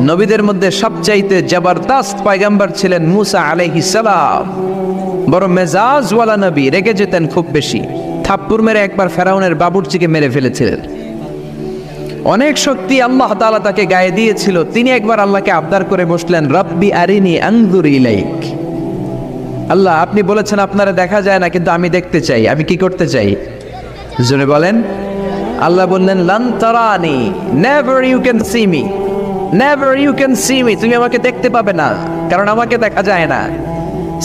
নবীদের মধ্যে সবচাইতে জবরদস্ত পয়গম্বর ছিলেন মুসা আলাইহিস সালাম। বড় মেজাজওয়ালা নবী, রেগে যেতেন খুব বেশি। থাপ্পড় মেরে একবার ফেরাউনের বাবুর্চিকে মেরে ফেলেছিলেন। অনেক শক্তি আল্লাহ তাআলা তাকে গায়ে দিয়েছিল। তিনি একবার আল্লাহকে আবদার করে বসলেন, রব্বি আরিনি আনজুর ইলাইক। আল্লাহ, আপনি বলেছেন আপনারা দেখা যায় না, কিন্তু আমি দেখতে চাই। আমি কি করতে চাই? জোরে বলেন। আল্লাহ বললেন, লান তারানি, never you can see me, never you can see me. তুমি আমাকে দেখতে পাবে না, কারণ আমাকে দেখা যায় না।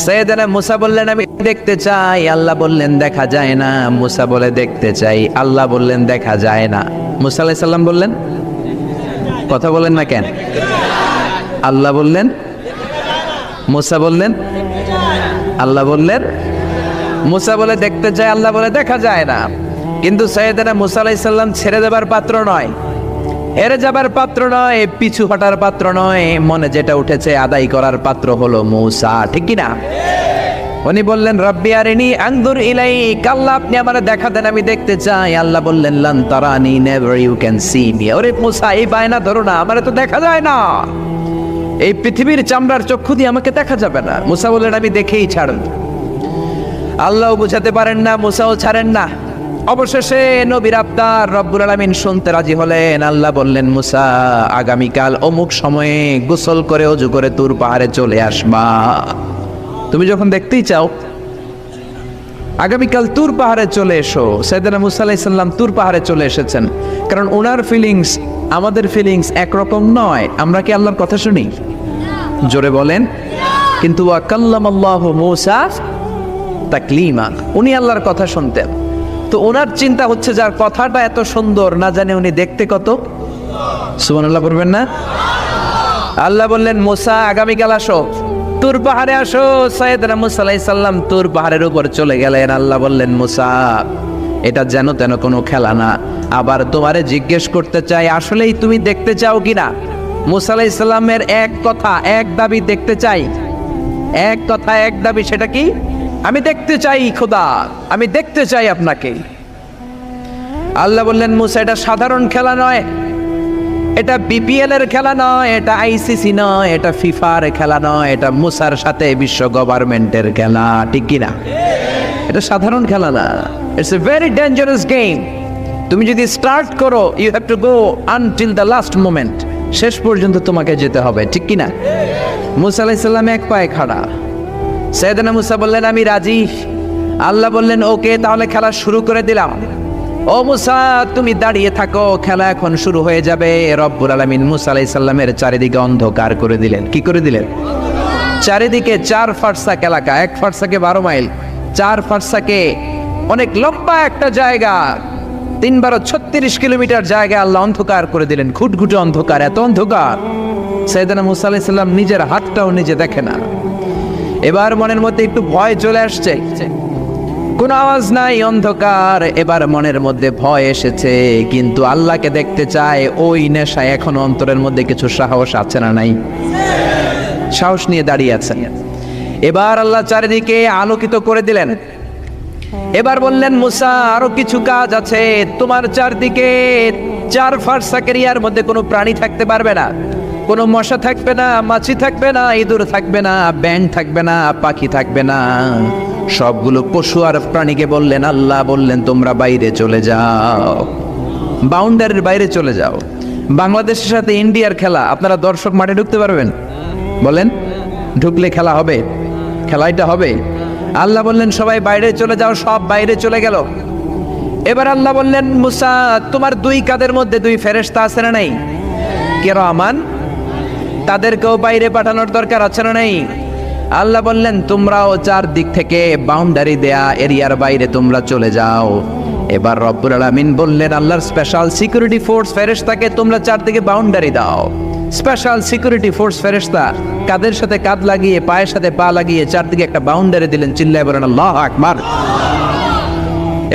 সাইয়েদনা মুসা বললেন, আমি দেখতে চাই। আল্লাহ বললেন, দেখা যায় না। মুসা বলে, দেখতে চাই। আল্লাহ বললেন, দেখা যায় না। মুসা আলাইহিস সালাম বললেন, কথা বলেন না কেন? আল্লাহ বললেন, মুসা বললেন, আল্লাহ বললেন। মুসা বলে দেখতে চাই, আল্লাহ বলে দেখা যায় না। কিন্তু সাইয়েদনা মুসা আলাইহিস সালাম ছেড়ে দেবার পাত্র নয়, হেরে যাবার পাত্র নয়, পিছু হটার পাত্র নয়। মনে যেটা উঠেছে আদায় করার পাত্র হলো মুসা, ঠিক কি না? উনি বললেন, রব্বি আরিনি আনজুর ইলাইক। আল্লাহ, আপনি আমারে দেখা দেন, আমি দেখতে চাই। আল্লাহ বললেন, লান তারানি, never you can see me. ওরে মুসা, এই বায়না ধরো না, আমারে তো দেখা যায় না। এই পৃথিবীর চামড়ার চক্ষু দিয়ে আমাকে দেখা যাবে না। মুসা বললেন, আমি দেখেই ছাড়ব। আল্লাহও বুঝাতে পারেন না, মুসাও ছাড়েন না। অবশেষে নবীর আবদার রব্বুল আলামিন শুনতে রাজি হলেন। আল্লাহ বললেন, মুসা, আগামীকাল অমুক সময়ে গোসল করে ওযু করে তুর পাহাড়ে চলে আসবা। তুমি যখন দেখতেই চাও, আগামীকাল তুর পাহাড়ে চলে এসো। সাইয়েদনা মুসা আলাইহিস সালাম তুর পাহাড়ে চলে এসেছেন, কারণ ওনার ফিলিংস আমাদের ফিলিংস একরকম নয়। আমরা কি আল্লাহর কথা শুনি? জোরে বলেন। কিন্তু ওয়া কাল্লামাল্লাহু মুসা তাকলিমা, উনি আল্লাহর কথা শুনতেন। তো ওনার চিন্তা হচ্ছে, যার কথাটা এত সুন্দর, না জানে উনি দেখতে কত। সুবহানাল্লাহ বলবেন না? আল্লাহ বললেন, মুসা, আগামীকাল আসো, তুর পাহাড়ে আসো। সাইয়েদনা মুসা আলাইহিস সালাম তুর পাহাড়ের উপর চলে গেলেন। আল্লাহ বললেন, মুসা, এটা যেন তেন কোনো খেলা না। আবার তোমারে জিজ্ঞেস করতে চাই, আসলেই তুমি দেখতে চাও কিনা? মুসা আলাইহিস সালামের এক কথা এক দাবি, দেখতে চাই। এক কথা এক দাবি, সেটা কি? আমি দেখতে চাই খোদা, আমি দেখতে চাই আপনাকে। আল্লাহ বললেন, মুসা, এটা সাধারণ খেলা নয়, এটা বিপিএল এর খেলা নয়, এটা আইসিসি নয়, এটা ফিফার খেলা নয়, এটা মুসার সাথে বিশ্ব গভর্নমেন্টের খেলা, ঠিক কিনা? এটা সাধারণ খেলা না, it's a very dangerous game. তুমি যদি স্টার্ট করো, you have to go until the last moment. শেষ পর্যন্ত তোমাকে যেতে হবে, ঠিক কিনা? মুসা আলাইহিস সালাম এক পায়ে খাড়া। সাইয়েদনা মুসা বললেন, আমি রাজি। আল্লাহ বললেন, ওকে, তাহলে খেলা শুরু করে দিলাম। ও মুসা, তুমি দাঁড়িয়ে থাকো, খেলা এখন শুরু হয়ে যাবে। রব্বুল আলামিন মুসা আলাইহিস সালামের চারিদিকে অন্ধকার করে দিলেন। কি করে দিলেন? চারিদিকে 4 ফারসাক এলাকা, 1 ফারসাকে 12 মাইল, 4 ফারসাকে অনেক লম্বা একটা জায়গা, 3 × 36 কিলোমিটার জায়গা আল্লাহ অন্ধকার করে দিলেন। ঘুটঘুটে অন্ধকার, এত অন্ধকার সাইয়েদনা মুসা আলাইহিস সালাম নিজের হাতটাও নিজে দেখে না। এবার মনের মধ্যে একটু ভয় চলে আসছে, কোনো আওয়াজ নাই, অন্ধকার। এবার মনের মধ্যে ভয় এসেছে, কিন্তু আল্লাহকে দেখতে চায়। ওই নেশায় এখন অন্তরের মধ্যে কিছু সাহস আছে না নাই? সাহস নিয়ে দাঁড়িয়ে আছেন। এবার আল্লাহ চারিদিকে আলোকিত করে দিলেন। এবার বললেন, মুসা, আরো কিছু কাজ আছে। তোমার চারদিকে 4 ফারসাক এরিয়ার মধ্যে কোনো প্রাণী থাকতে পারবে না, কোনো মশা থাকবে না, মাছি থাকবে না, ইঁদুর থাকবে না, ব্যাঙ থাকবে না, পাখি থাকবে না। সবগুলো পশু আর প্রাণীকে বললেন, আল্লাহ বললেন, তোমরা বাইরে চলে যাও, বাউন্ডারির বাইরে চলে যাও। বাংলাদেশের সাথে ইন্ডিয়ার খেলা, আপনারা দর্শক মাঠে ঢুকতে পারবেন? বলেন, ঢুকলে খেলা হবে? খেলাটা হবে। আল্লাহ বললেন, সবাই বাইরে চলে যাও। সব বাইরে চলে গেল। এবার আল্লাহ বললেন, মুসা, তোমার 2 কাঁধের মধ্যে 2 ফেরেশতা আছে না নাই? কিরামান, তাদেরকেও বাইরে পাঠানোর দরকার আছে না নাই? আল্লাহ বললেন, তোমরাও 4 দিক থেকে বাউন্ডারি দেয়া এরিয়ার বাইরে তোমরা চলে যাও। এবার রব্বুল আলামিন বললেন, আল্লাহর স্পেশাল সিকিউরিটি ফোর্স ফেরেশতাকে তোমরা 4 দিকে বাউন্ডারি দাও। স্পেশাল সিকিউরিটি ফোর্স ফেরেশতা কাদের সাথে কাঁধ লাগিয়ে, পায়ের সাথে পা লাগিয়ে 4 দিকে একটা বাউন্ডারি দিলেন। চিল্লায় বলেন, আল্লাহু আকবার।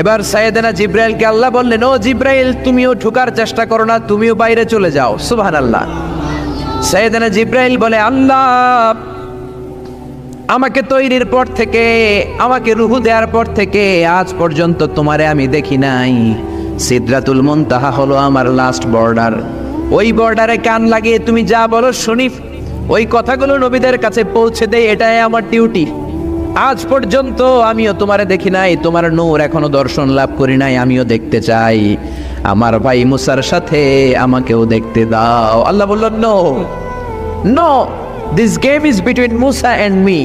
এবার সাইয়েদনা জিব্রাইলকে আল্লাহ বললেন, ও জিব্রাইল, তুমিও ঢোকার চেষ্টা করো না, তুমিও বাইরে চলে যাও। সুবহানাল্লাহ। সাইয়েদনা জিব্রাইল বলে, আল্লাহ, আমাকে তৈরির পর থেকে, আমাকে রূহ দেওয়ার পর থেকে আজ পর্যন্ত তোমারে আমি দেখি নাই। সিদরাতুল মুনতাহা হলো আমার লাস্ট বর্ডার। ওই বর্ডারে কান লাগিয়ে তুমি যা বলো শুনি, ওই কথাগুলো নবীদের কাছে পৌঁছে দেয়, এটাই আমার ডিউটি। আজ পর্যন্ত আমিও তোমারে দেখি নাই, তোমার নূর এখনো দর্শন লাভ করি নাই, আমিও দেখতে চাই। আমার ভাই মুসার সাথে আমাকেও দেখতে দাও। আল্লাহ বললেন no no, this game is between Musa and me.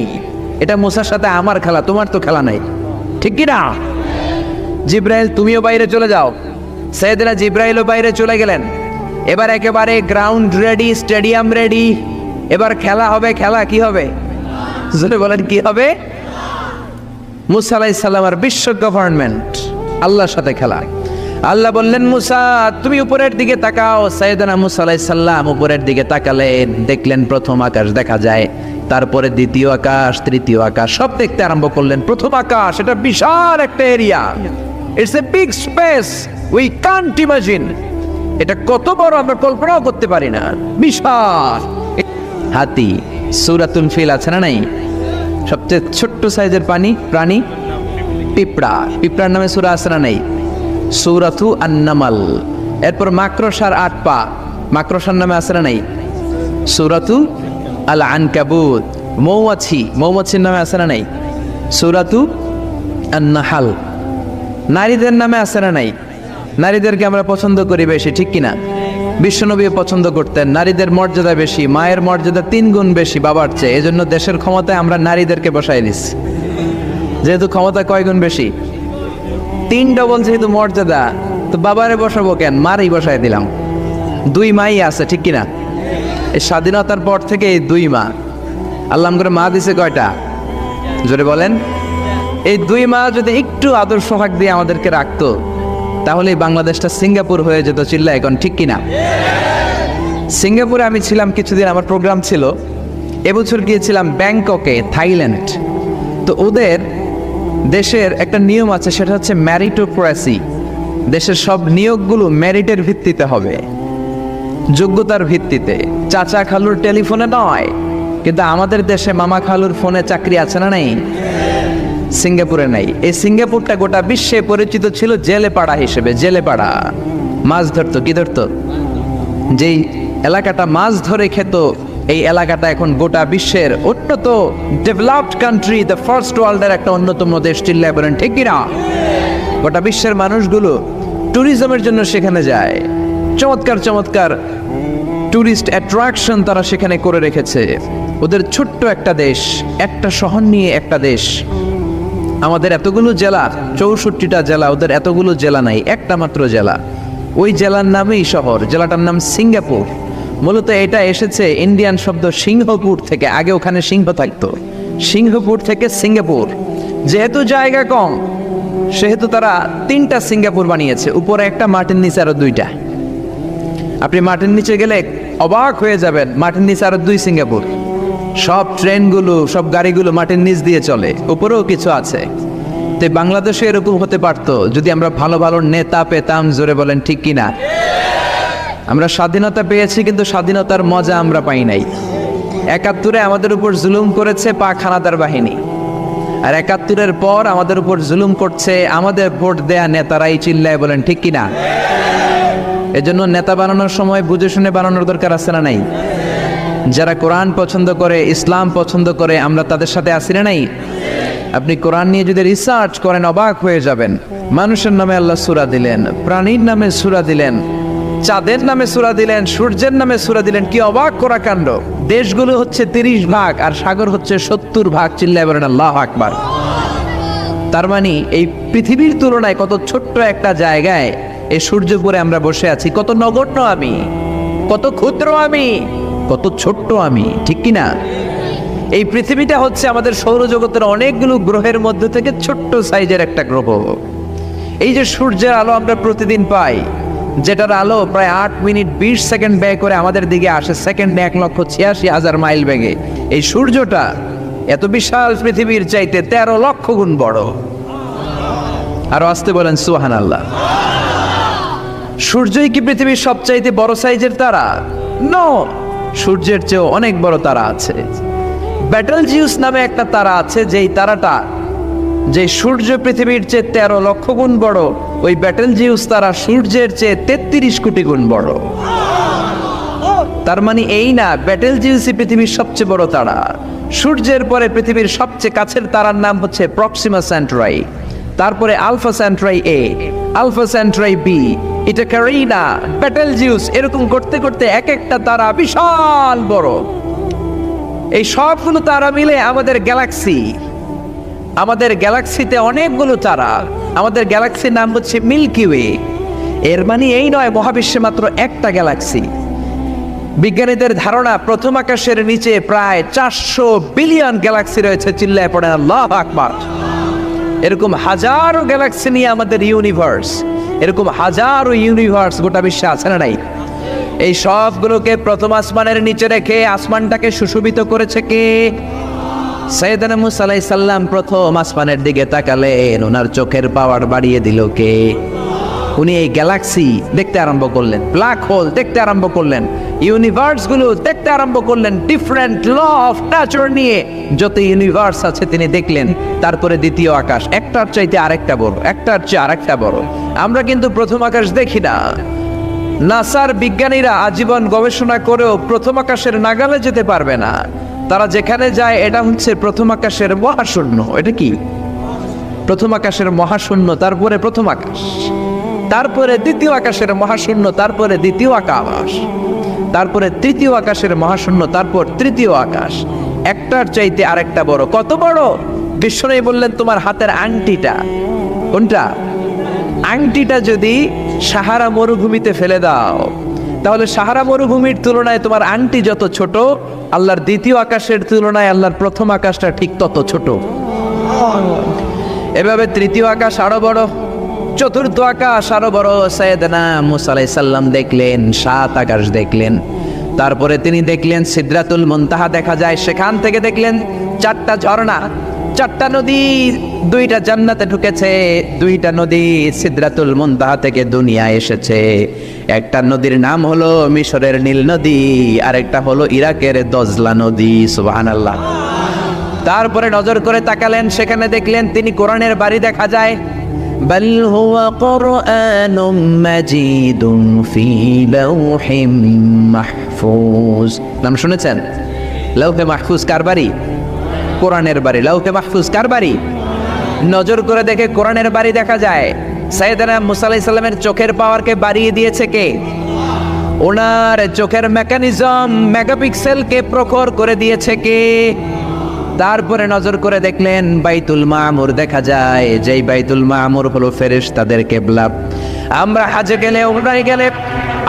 এটা মুসার সাথে আমার খেলা, তোমার তো খেলা নাই, ঠিক কি না? জিব্রাইল তুমিও বাইরে চলে যাও। সাইয়েদনা জিব্রাইলও বাইরে চলে গেলেন। এবার একেবারে গ্রাউন্ড রেডি, স্টেডিয়াম রেডি। এবার খেলা হবে। খেলা কি হবে? জোরে বলেন কি হবে? মুসা আলাইহিস সালামের বিশ্ব গভর্নমেন্ট, আল্লাহর সাথে খেলা। আল্লাহ বললেন মুসা তুমি উপরের দিকে তাকাও। সাইয়েদনা মুসা আলাইহিস সালাম উপরের দিকে তাকালেন, দেখলেন প্রথম আকাশ দেখা যায়, তারপরে দ্বিতীয় আকাশ, তৃতীয় আকাশ, সব দেখতে আরম্ভ করলেন। প্রথম আকাশ, এটা বিশাল একটা area, it's a big space, we can't imagine. এটা কত বড় আমরা কল্পনাও করতে পারি না, বিশাল। হাতি, সূরাতুল ফিল আছে না নাই? সবচেয়ে ছোট্ট সাইজের প্রাণী পিঁপড়া, পিঁপড়ার নামে সূরা আছে না নাই? সূরাতু আন-নামাল। এরপর মাকড়সার 8 পা, মাকড়সার নামে আছে না নাই? সূরাতু আল-আনকাবুত। মৌমাছি, মৌমাছির নামে আছে না নাই? সূরাতু আন-নাহাল। নারীদের নামে আছে না নাই? নারীদেরকে আমরা পছন্দ করি বেশি, ঠিক কিনা? বিশ্বনবী পছন্দ করতেন, নারীদের মর্যাদা বেশি, মায়ের মর্যাদা 3 গুণ বেশি বাবার চেয়ে। এজন্য দেশের ক্ষমতায় আমরা নারীদেরকে বসাই দিচ্ছি। যেহেতু ক্ষমতা কয় গুণ বেশি, 3 ডবল যেহেতু মর্যাদা, তো বাবারে বসাবো কেন, মারই বসাই দিলাম। 2 মাই আছে, ঠিক কিনা? এই স্বাধীনতার পর থেকে এই 2 মা। আল্লাহ করে মা দিছে কয়টা? জোরে বলেন। এই 2 মা যদি একটু আদর সোহাগ দিয়ে আমাদেরকে রাখতো, তাহলে বাংলাদেশটা সিঙ্গাপুর হয়ে যেত। চিল্লা এখন, ঠিক কিনা? সিঙ্গাপুরে আমি ছিলাম কিছুদিন, আমার প্রোগ্রাম ছিল। এবছর গিয়েছিলাম ব্যাংককে, থাইল্যান্ড। তো ওদের দেশের একটা নিয়ম আছে, সেটা হচ্ছে ম্যারিটোক্রেসি। দেশের সব নিয়োগগুলো মেরিটের ভিত্তিতে হবে, যোগ্যতার ভিত্তিতে। চাচা খালুর টেলিফোনে নয়। কিন্তু আমাদের দেশে মামা খালুর ফোনে চাকরি আছে না নাই? সিঙ্গাপুরে নাই। এই সিঙ্গাপুরটা গোটা বিশ্বে পরিচিত ছিল জেলেপাড়া হিসেবে। জেলেপাড়া মাছ ধরতো, কি ধরতো? যেই এলাকাটা মাছ ধরে খেত, এই এলাকাটা এখন গোটা বিশ্বের উন্নত ডেভেলপড কান্ট্রি, দ্য ফার্স্ট ওয়ার্ল্ডের একটা অন্যতম দেশ। চিল্লায় বলেন ঠিক কিনা? গোটা বিশ্বের মানুষগুলো ট্যুরিজমের জন্য সেখানে যায়। চমৎকার চমৎকার ট্যুরিস্ট অ্যাট্রাকশন তারা সেখানে করে রেখেছে। ওদের ছোট্ট একটা দেশ, একটা শহর নিয়ে একটা দেশ। আমাদের এতগুলো জেলা, 64টা জেলা, ওদের এতগুলো জেলা নাই, একটা মাত্র জেলা। ওই জেলার নামেই শহর, জেলাটার নাম সিঙ্গাপুর। মূলত এটা এসেছে ইন্ডিয়ান শব্দ সিংহপুর থেকে। আগে ওখানে সিংহ থাকতো, সিংহপুর থেকে সিঙ্গাপুর। যেহেতু জায়গা কম, সেহেতু তারা 3টা সিঙ্গাপুর বানিয়েছে, উপরে একটা, মাটির নিচে আরো 2টা। আপনি মাটির নিচে গেলে অবাক হয়ে যাবেন, মাটির নিচে আরো 2 সিঙ্গাপুর। সব ট্রেনগুলো, সব গাড়িগুলো মাটির নিচ দিয়ে চলে, উপরেও কিছু আছে। তো বাংলাদেশে এরকম হতে পারতো যদি আমরা ভালো ভালো নেতা পেতাম। জোরে বলেন ঠিক কিনা? আমরা স্বাধীনতা পেয়েছি, কিন্তু স্বাধীনতার মজা আমরা পাই নাই। 71-এ আমাদের উপর জুলুম করেছে পাক হানাদার বাহিনী, আর 71-এর পর আমাদের উপর জুলুম করছে আমাদের ভোট দেয়া নেতারাই। চিল্লায় বলেন ঠিক কিনা? এজন্য নেতা বানানোর সময় বুঝে শুনে বানানোর দরকার আছে না নাই? যারা কোরআন পছন্দ করে, ইসলাম পছন্দ করে, আমরা তাদের সাথে আসি না নাই? আপনি কোরআন নিয়ে যদি রিসার্চ করেন অবাক হয়ে যাবেন। মানুষের নামে আল্লাহ সূরা দিলেন, প্রাণীর নামে সূরা দিলেন, চাঁদের নামে সূরা দিলেন, সূর্যের নামে সূরা দিলেন। কি অবাক করা কাণ্ড! দেশগুলো হচ্ছে 30 ভাগ আর সাগর হচ্ছে 70 ভাগ। চিল্লায় বলেন আল্লাহু আকবার। তার মানে এই পৃথিবীর তুলনায় কত ছোট্ট একটা জায়গায় এই সূর্যপুরে আমরা বসে আছি। কত নগণ্য আমি, কত ক্ষুদ্র আমি, কত ছোট্ট আমি, ঠিক কিনা? এই পৃথিবীটা হচ্ছে আমাদের সৌরজগতের অনেকগুলো গ্রহের মধ্যে থেকে ছোট্ট সাইজের একটা গ্রহ। এই যে সূর্যের আলো আমরা প্রতিদিন পাই, যেটার আলো প্রায় 8 মিনিট 20 সেকেন্ড ব্যয় করে আমাদের দিকে আসে, সেকেন্ডে 1,86,000 মাইল বেগে। এই সূর্যটা এত বিশাল পৃথিবীর চাইতে 13 লক্ষ গুণ বড়। আরো আসতে বলেন সুবহানাল্লাহ। সূর্যই কি পৃথিবীর সবচাইতে বড় সাইজের তারা? নো, সূর্যের চেয়েও অনেক বড় তারা আছে। ব্যাটেলজিউস নামে একটা তারা আছে, যেই তারাটা, যে সূর্য পৃথিবীর চেয়ে 13 লক্ষ গুণ বড়, ওই ব্যাটেলজিউস তারা সূর্যের চেয়ে 33 কোটি গুণ বড়। তার মানে এই না ব্যাটেল জিউসি পৃথিবীর সবচেয়ে বড় তারা। সূর্যের পরে পৃথিবীর সবচেয়ে কাছের তারার নাম হচ্ছে প্রক্সিমা সেন্টরাই, তারপরে আলফা সেন্টরাই এ, আলফা সেন্টরাই বি, এটা ক্যারিনা, ব্যাটেল জিউস, এরকম করতে করতে এক একটা তারা বিশাল বড়। এই সবগুলো তারা মিলে আমাদের গ্যালাক্সি। আমাদের গ্যালাক্সিতে অনেকগুলো তারা। আমাদের গ্যালাক্সির নাম হচ্ছে মিল্কি ওয়ে। এর মানে এই নয় মহাবিশ্বে মাত্র একটা গ্যালাক্সি। বিজ্ঞানীদের ধারণা প্রথম আকাশের নিচে প্রায় 400 বিলিয়ন গ্যালাক্সি রয়েছে। চিল্লায় পড়ে আল্লাহু আকবার। এরকম হাজারো গ্যালাক্সি নিয়ে আমাদের ইউনিভার্স, এরকম হাজারো ইউনিভার্স গোটা বিশ্বে আছে না নাই? এই সবগুলোকে প্রথম আসমানের নিচে রেখে আসমানটাকে সুশোভিত করেছে কে? সাইয়েদনা মুসা আলাইহিস সালাম প্রথম আসমানের দিকে তাকালেন, ওনার চোখের পাওয়ার বাড়িয়ে দিল কে? উনি এই গ্যালাক্সি দেখতে আরম্ভ করলেন, ব্ল্যাক হোল দেখতে আরম্ভ করলেন, ইউনিভার্স গুলো দেখতে আরম্ভ করলেন, ডিফারেন্ট ল অফ নেচার নিয়ে যত ইউনিভার্স আছে তিনি দেখলেন। তারপরে দ্বিতীয় আকাশ, একটার চাইতে আরেকটা বড়, একটার চেয়ে আরেকটা বড়। আমরা কিন্তু প্রথম আকাশ দেখি না। নাসার বিজ্ঞানীরা আজীবন গবেষণা করেও প্রথম আকাশের নাগালে যেতে পারবে না। তারা যেখানে যায় এটা হচ্ছে প্রথম আকাশের মহাশূন্য। এটা কি? প্রথম আকাশের মহাশূন্য, তারপরে প্রথম আকাশ, তারপরে দ্বিতীয় আকাশের মহাশূন্য, তারপরে দ্বিতীয় আকাশ, তারপরে তৃতীয় আকাশের মহাশূন্য, তারপর তৃতীয় আকাশ। একটার চাইতে আরেকটা বড়। কত বড়? বিশ্বনবী বললেন তোমার হাতের আংটিটা, কোনটা? আংটিটা যদি সাহারা মরুভূমিতে ফেলে দাও, তাহলে সাহারা মরুভূমির তুলনায় তোমার আংটি যত ছোট, আল্লাহর দ্বিতীয় আকাশের তুলনায় আল্লাহর প্রথম আকাশটা ঠিক তত ছোট। এভাবে তৃতীয় আকাশ আরো বড়, চতুর্থ আকাশ আরো বড়। সাইয়েদনা মুসা আলাইহিস সালাম দেখলেন 7 আকাশ দেখলেন। তারপরে তিনি দেখলেন সিদরাতুল মুনতাহা দেখা যায়, সেখান থেকে দেখলেন 4টা ঝর্ণা, 4টা নদী, 2টা জান্নাতে ঢুকেছে, 2টা নদী সিদরাতুল মুনতাহা থেকে দুনিয়ায় এসেছে। একটা নদীর নাম হলো মিশরের নীল নদী, আরেকটা হলো ইরাকের দজলা নদী। সুবহানাল্লাহ। তারপরে নজর করে তাকালেন, সেখানে দেখলেন তিনি কোরআনের বাড়ি দেখা যায়। বাল হুয়া কুরআনুম মাজিদুন ফি লাওহিম মাহফুজ। নাম শুনেছেন? লাওহে মাহফুজ কার বাড়ি? কোরআনের বাড়ি। লাওহে মাহফুজ কার বাড়ি? নজর করে দেখে কোরআনের বাড়ি দেখা যায়। সাইয়েদনা মুসা আলাইহিস সালামের চোখের পাওয়ারকে বাড়িয়ে দিয়েছে কে? ওনার চোখের মেকানিজম, মেগাপিক্সেলকে প্রখর করে দিয়েছে কে? তারপরে নজর করে দেখলেন বাইতুল মামুর দেখা যায়, যেই বাইতুল মামুর হলো ফেরেশতাদের কিবলা। আমরা হাজে গেলে, উমরায় গেলে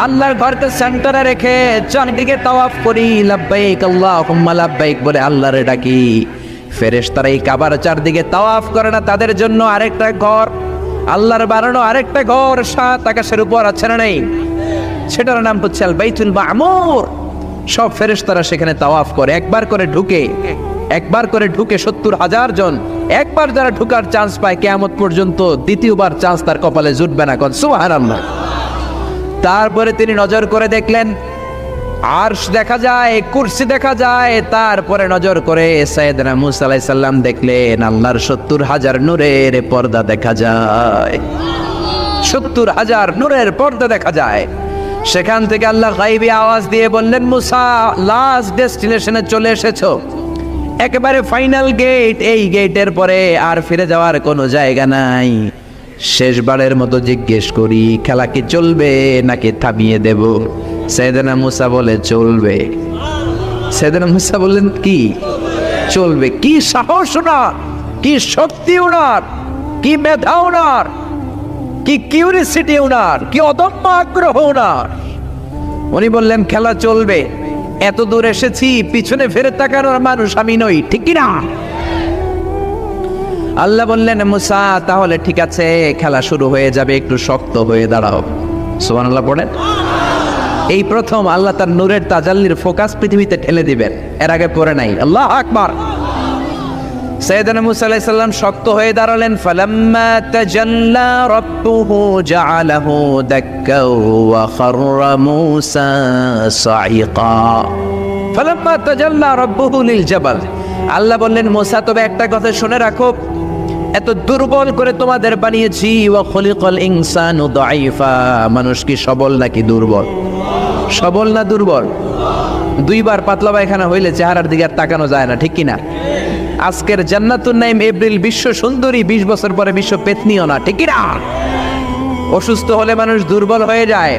আল্লাহর ঘরকে সেন্টারে রেখে চারদিকে তাওয়াফ করি, লাব্বাইক আল্লাহুম্মা লাব্বাইক বলে আল্লাহরে ডাকি। ফেরেশতারা এই কাবার চারদিকে তাওয়াফ করে না, তাদের জন্য আরেকটা ঘর, আল্লাহর বানানো আরেকটা ঘর 7 আকাশের উপর আছে না নেই? সেটার নাম হচ্ছে আল বাইতুল মামুর। সব ফেরেশতারা সেখানে তাওয়াফ করে, একবার করে ঢুকে 70,000 জন। একবার যারা ঢুকার চান্স পায় কিয়ামত পর্যন্ত দ্বিতীয়বার চান্স তার কপালে জুটবে না। সুবহানাল্লাহ। তারপরে তিনি নজর করে দেখলেন আরশ দেখা যায়, কুরসি দেখা যায়। তারপরে নজর করে সাইয়েদনা মুসা আলাইহিস সালাম দেখলেন আল্লাহর 70,000 নূরের পর্দা দেখা যায়। 70,000 নূরের পর্দা দেখা যায়। সেখান থেকে আল্লাহ গায়বী আওয়াজ দিয়ে বললেন, মুসা লাস্ট ডেস্টিনেশনে চলে এসেছো, একেবারে ফাইনাল গেট। এই গেটের পরে আর ফিরে যাওয়ার কোনো জায়গা নাই। শেষবারের মতো জিজ্ঞেস করি, খেলা কি চলবে নাকি থামিয়ে দেব? সাইয়েদনা মুসা বলে চলবে। সাইয়েদনা মুসা বললেন কি চলবে? কি সাহস ওনার, কি শক্তি ওনার, কি মেধা ওনার, কি কিউরিসিটি ওনার, কি অদম্য আগ্রহ ওনার। উনি বললেন খেলা চলবে। এত দূর এসেছি, পিছনে ফেরত তাকানোর মানুষ আমি নই, ঠিক কি না? আল্লাহ বললেন মুসা তাহলে ঠিক আছে, খেলা শুরু হয়ে যাবে, একটু শক্ত হয়ে দাঁড়াও। সুবহানাল্লাহ পড়েন। এই প্রথম আল্লাহ তার নূরের তাজাল্লির ফোকাস পৃথিবীতে ঠেলে দিবেন, এর আগে পড়ে নাই। আল্লাহু আকবার। সাইয়েদনা মুসা আলাইহিস সালাম শক্ত হয়ে দাঁড়ালেন। ফালাম্মা তাজাল্লা রাব্বুহু জাআলাহু দাক্কা ওয়া খাররা মুসা সাইকা। ফালাম্মা তাজাল্লা রাব্বুহু লিল জাবাল। আল্লাহ বললেন মুসা তবে একটা কথা শুনে রাখো, এত দুর্বল করে তোমাদের বানিয়েছি। ওয়া খুলিকাল ইনসানু দাঈফা। মানুষ কি সবল নাকি দুর্বল? সবল না দুর্বল? দুইবার পাতলা পায়খানা হইলে চেহারার দিকে আর তাকানো যায় না, ঠিক কিনা? আজকের জান্নাতুন নাইম এপ্রিল বিশ্ব সুন্দরী, 20 বছর পরে বিশ্ব পেতনিও না, ঠিক কিনা? অসুস্থ হলে মানুষ দুর্বল হয়ে যায়,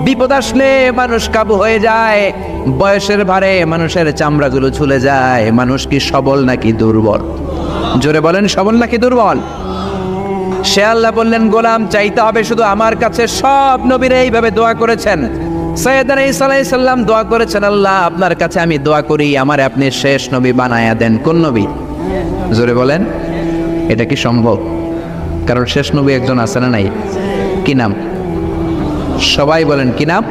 বিপদ আসলে মানুষ কাবু হয়ে যায়, বয়সের ভারে মানুষের চামড়াগুলো ঝুলে যায়। মানুষ কি সবল নাকি দুর্বল? জোরে বলেন, সবল নাকি দুর্বল? সে আল্লাহ বললেন, গোলাম চাইতে হবে শুধু আমার কাছে। সব নবীরা এইভাবে দোয়া করেছেন। সাইয়েদনা ঈসা আলাইহিস সালাম দোয়া করেছেন, আল্লাহ আপনার কাছে আমি দোয়া করি আমারে আপনি শেষ নবী বানায়া দেন। কোন নবী? জোরে বলেন, এটা কি সম্ভব? কারণ শেষ নবী একজন আছে না নাই? কি নাম? সবাই বলেন কি নাম?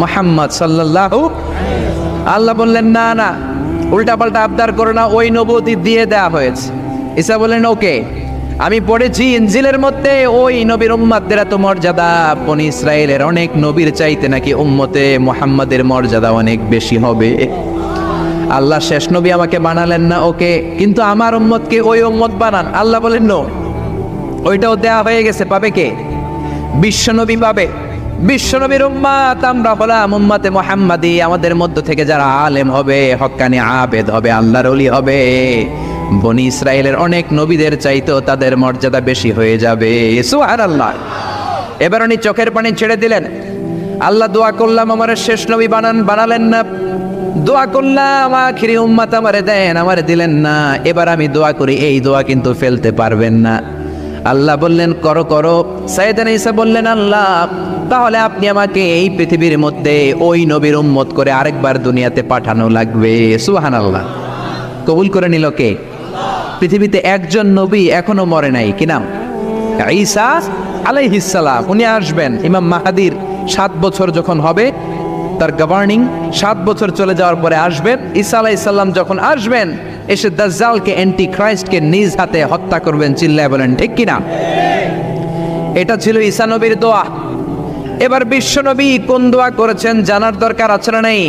মুহাম্মদ সাল্লাল্লাহু। আল্লাহ বললেন, না না, উল্টা পাল্টা আবদার করো না, ওই নবুয়তি দিয়ে দেয়া হয়েছে। ঈসা বললেন, ওকে, আমি পড়েছি ইনজিলের মধ্যে ওই নবীর উম্মতদের এত মর্যাদা, বনি ইসরায়েলের অনেক নবীর চাইতে নাকি উম্মতে মুহাম্মাদের মর্যাদা অনেক বেশি হবে। আল্লাহ শেষ নবী আমাকে বানালেন না, ওকে, কিন্তু আমার উম্মতকে ওই উম্মত বানান। আল্লাহ বলেন, নো, ওইটাও দেয়া হয়ে গেছে, পাবে কে? বিশ্বনবী পাবে। বিশ্বনবীর উম্মত আমরা হলাম উম্মতে মুহাম্মাদি। আমাদের মধ্য থেকে যারা আলেম হবে, হক্কানি আবেদ হবে, আল্লাহর ওলি হবে, বনি ইসরায়েলের অনেক নবীদের চাইতেও তাদের মর্যাদা বেশি হয়ে যাবে। সুবহানাল্লাহ। এবার উনি চোখের পানি ছেড়ে দিলেন। আল্লাহ দোয়া করলাম আমার শেষ নবী বানান, বানালেন না। দোয়া করলাম আখিরি উম্মত আমারে দেন, আমারে দিলেন না। এবার আমি দোয়া করি, এই দোয়া কিন্তু ফেলতে পারবেন না। আল্লাহ বললেন, করো করো। সাইয়েদনা ঈসা বললেন, আল্লাহ তাহলে আপনি আমাকে এই পৃথিবীর মধ্যে ওই নবীর উম্মত করে আরেকবার দুনিয়াতে পাঠানো লাগবে। সুবহানাল্লাহ। কবুল করে নিল কে? পৃথিবীতে একজন নবী এখনো মরে নাই, কি নাম? ঈসা আলাইহিস সালাম। উনি আসবেন ইমাম মাহাদির 7 বছর যখন হবে, তার গভর্নিং 7 বছর চলে যাওয়ার পরে আসবেন। ঈসা আলাইহিস সালাম যখন আসবেন, এসে দাজ্জালকে, অ্যান্টি খ্রাইস্টকে নিজ হাতে হত্যা করবেন। চিল্লায় বলেন ঠিক কিনা? এটা ছিল ঈসা নবীর দোয়া। এবার বিশ্বনবী কোন দোয়া করেছেন জানার দরকার আছে না নেই?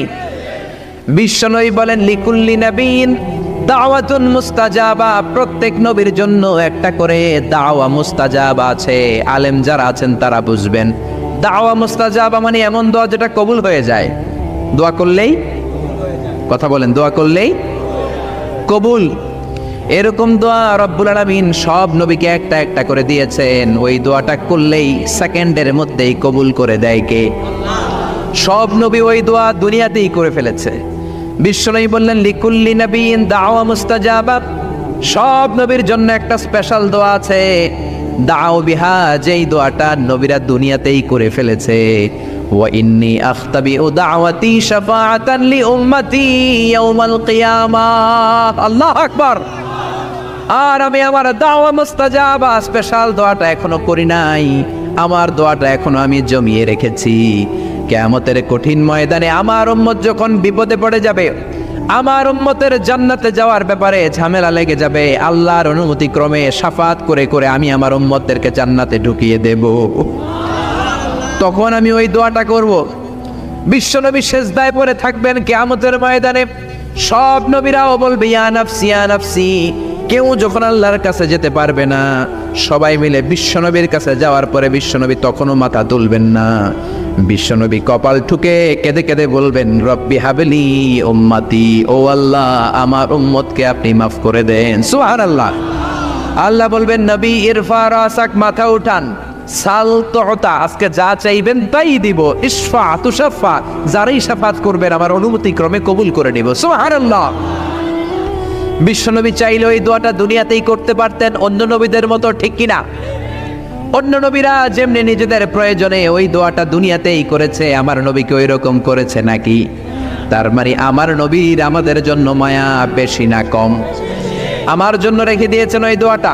বিশ্বনবী বলেন, লিকুল্লি নবীন দাওয়াতুন মুস্তাজাবা। প্রত্যেক নবীর জন্য একটা করে দাওয়া মুস্তাজাবা আছে। আলেম যারা আছেন তারা বুঝবেন, দাওয়া মুস্তাজাবা মানে এমন দোয়া যেটা কবুল হয়ে যায়। দোয়া করলেই, কথা বলেন, দোয়া করলেই কবুল। এরকম দোয়া রব্বুল আলামিন সব নবীকে একটা একটা করে দিয়েছেন। ওই দোয়াটা করলেই সেকেন্ডের মধ্যেই কবুল করে দেয় কে? সব নবী ওই দোয়া দুনিয়াতেই করে ফেলেছে। বিশ্বনবী বললেন, লিকুল্লি নবীন দাওয়া মুস্তাজাবা। সব নবীর জন্য একটা স্পেশাল দোয়া আছে, দাও বিহা, যেই দোয়াটা নবীরা দুনিয়াতেই করে ফেলেছে। ওয়া ইন্নী আখতাবিউ দাওয়াতি শাফাআতান লি উম্মতি ইয়াউমাল কিয়ামাহ। আল্লাহু আকবার। আর আমি আমার দাওয়া মুস্তাজাবা স্পেশাল দোয়াটা এখনো করি নাই। আমার দোয়াটা এখনো আমি জমিয়ে রেখেছি। কিয়ামতের কঠিন ময়দানে আমার উম্মত যখন বিপদে পড়ে যাবে, আমার উম্মতের জান্নাতে যাওয়ার ব্যাপারে ঝামেলা লেগে যাবে, আল্লাহর অনুমতি ক্রমে শাফাত করে করে আমি আমার উম্মতদেরকে জান্নাতে ঢুকিয়ে দেব। তখন আমি ওই দোয়াটা করব। বিশ্বনবী সেজদায় পড়ে থাকবেন কিয়ামতের ময়দানে। সব নবীরাও বলবে, ইয়া নাফসি ইয়া নাফসি। কেউ যখন আল্লাহর কাছে যেতে পারবে না, সবাই মিলে বিশ্বনবীর কাছে যাওয়ার পরে বিশ্বনবী তখনও মাথা তুলবেন না। বিশ্বনবী কপাল ঠুকে কেঁদে কেঁদে বলবেন, রব্বি হাবলি উম্মতি। ও আল্লাহ, আমার উম্মতকে আপনি মাফ করে দেন। সুবহানাল্লাহ। আল্লাহ বলবেন, নবী ইরফা রাসাক, মাথা উঠান। সাল তুতা, আজকে যা চাইবেন তাই দিব। ইশফা তুশাফা, যারাই শাফাত করবেন আমার অনুমতি ক্রমে কবুল করে নিব। সুবহানাল্লাহ। বিশ্বনবী চাইলে ওই দোয়াটা দুনিয়াতেই করতে পারতেন অন্য নবীদের মতো, ঠিক কিনা? অন্য নবীরা যেমনি নিজেদের প্রয়োজনে ওই দোয়াটা দুনিয়াতেই করেছে, আমার নবীকে ওই রকম করেছে নাকি? তার মানে আমার নবীর আমাদের জন্য মায়া বেশি না কম? আমার জন্য রেখে দিয়েছেন ওই দোয়াটা,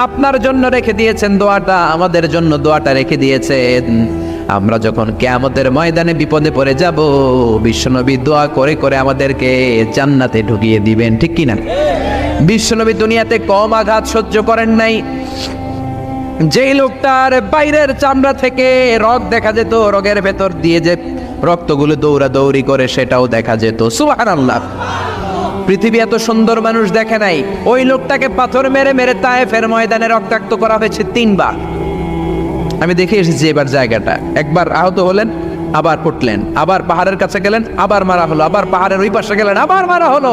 আপনার জন্য রেখে দিয়েছেন দোয়াটা, আমাদের জন্য দোয়াটা রেখে দিয়েছেন। আমরা যখন কিয়ামতের ময়দানে বিপদে পড়ে যাব, বিশ্বনবী দোয়া করে করে আমাদেরকে জান্নাতে ঢুকিয়ে দিবেন, ঠিক কিনা? বিশ্বনবী দুনিয়াতে কম আঘাত সহ্য করেন নাই। যেই লোকটার বাইরের চামড়া থেকে রগ দেখা যেত, রগের ভেতর দিয়ে যে রক্তগুলো দৌড়াদৌড়ি করে সেটাও দেখা যেত। সুবহানাল্লাহ। পৃথিবী এত সুন্দর মানুষ দেখে নাই। ওই লোকটাকে পাথর মেরে মেরে তায়েফের ময়দানে রক্তাক্ত করা হয়েছে 3 বার। আমি দেখে এসেছি এবার জায়গাটা। একবার আহত হলেন, আবার পড়লেন, আবার পাহাড়ের কাছে গেলেন, আবার মারা হলো, আবার পাহাড়ের ওই পাশে গেলেন, আবার মারা হলো।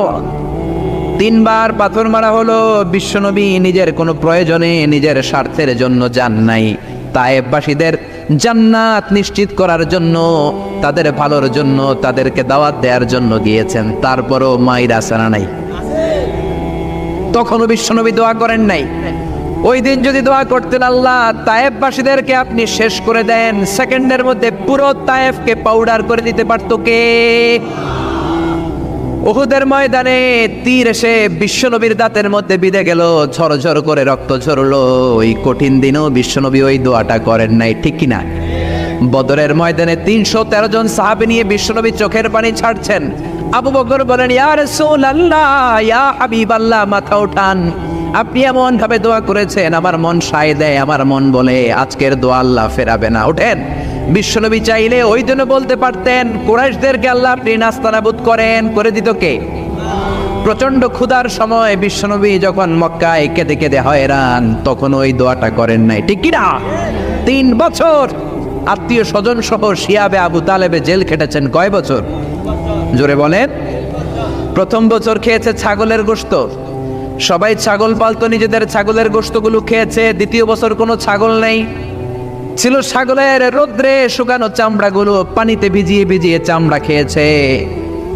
3 বার পাথর মারা হলো। বিশ্বনবী নিজের কোনো প্রয়োজনে, নিজের স্বার্থের জন্য যান নাই, তায়েফবাসীদের জান্নাত নিশ্চিত করার জন্য, তাদের ভালোর জন্য, তাদেরকে দাওয়াত দেওয়ার জন্য গিয়েছেন। তারপরও মাইর আসানা নাই, তখনও বিশ্বনবী দোয়া করেন নাই। ওই দিন যদি দোয়া করতেন, আল্লাহ তায়েফবাসীদেরকে আপনি শেষ করে দেন, সেকেন্ডের মধ্যে পুরো তায়েফকে পাউডার করে দিতে পারতো কে? উহুদের ময়দানে তীর এসে বিশ্বনবীর দাঁতের মধ্যে বিঁধে গেল, ঝরঝর করে রক্ত ঝরলো। ওই কঠিন দিনেও বিশ্বনবী ওই দোয়াটা করেন নাই, ঠিক কিনা? বদরের ময়দানে 313 জন সাহাবী নিয়ে বিশ্বনবী চোখের পানি ছাড়ছেন। আবু বকর বলেন, ইয়া রাসূলুল্লাহ, ইয়া হাবিবাল্লাহ, মাথা উঠান, আপনি এমন ভাবে দোয়া করেছেন, আমার মন সায় দেয়, আমার মন বলে আজকের দোয়া আল্লাহ ফেরাবে না, ওঠেন। বিশ্বনবী চাইলে ওই জন্য বলতে পারতেন, কুরাইশদেরকে আল্লাহ আপনি নাস্তানাবুদ করেন, করে দিত কে? প্রচন্ড ক্ষুধার সময় বিশ্বনবী যখন মক্কায় কেঁদে কেঁদে হয়রান, তখন ওই দোয়াটা করেন নাই, ঠিক কিনা? 3 বছর আত্মীয় স্বজন সহ শিয়াবে আবু তালেবে জেল খেটেছেন। কয় বছর? জোরে বলেন। প্রথম বছর খেয়েছে ছাগলের গোশত, সবাই ছাগল পালতো, নিজেদের ছাগলের গোশতগুলো খেয়েছে। দ্বিতীয় বছর কোনো ছাগল নেই, ছিল ছাগলের রোদ্রে শুকানো চামড়াগুলো পানিতে ভিজিয়ে ভিজিয়ে চামড়া খেয়েছে।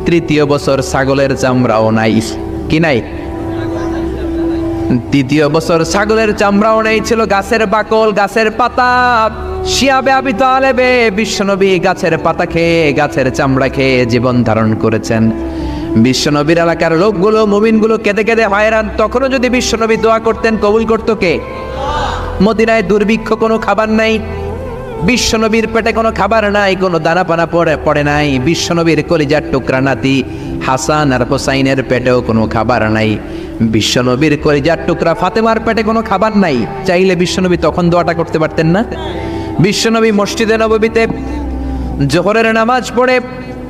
তৃতীয় বছর ছাগলের চামড়াও নাই, কি নাই? তৃতীয় বছর ছাগলের চামড়াও নেই, ছিল গাছের বাকল, গাছের পাতা। শিয়াবে আবি তালেবে বিশ্বনবী গাছের পাতা খেয়ে, গাছের চামড়া খেয়ে জীবন ধারণ করেছেন। বিশ্বনবীর এলাকার লোকগুলো, মুমিনগুলো কেঁদে কেঁদে হয়রান। তখনও যদি বিশ্বনবী দোয়া করতেন, কবুল করত কে? মদিনায় দুর্ভিক্ষ, কোনো খাবার নাই, বিশ্বনবীর পেটে কোনো খাবার নাই, কোনো দানা পানা পড়ে নাই। বিশ্বনবীর কলিজার টুকরা নাতি হাসান আর হোসাইনের পেটেও কোনো খাবার নাই। বিশ্বনবীর কলিজার টুকরা ফাতেমার পেটে কোনো খাবার নাই। চাইলে বিশ্বনবী তখন দোয়াটা করতে পারতেন না? বিশ্বনবী মসজিদে নববীতে জোহরের নামাজ পড়ে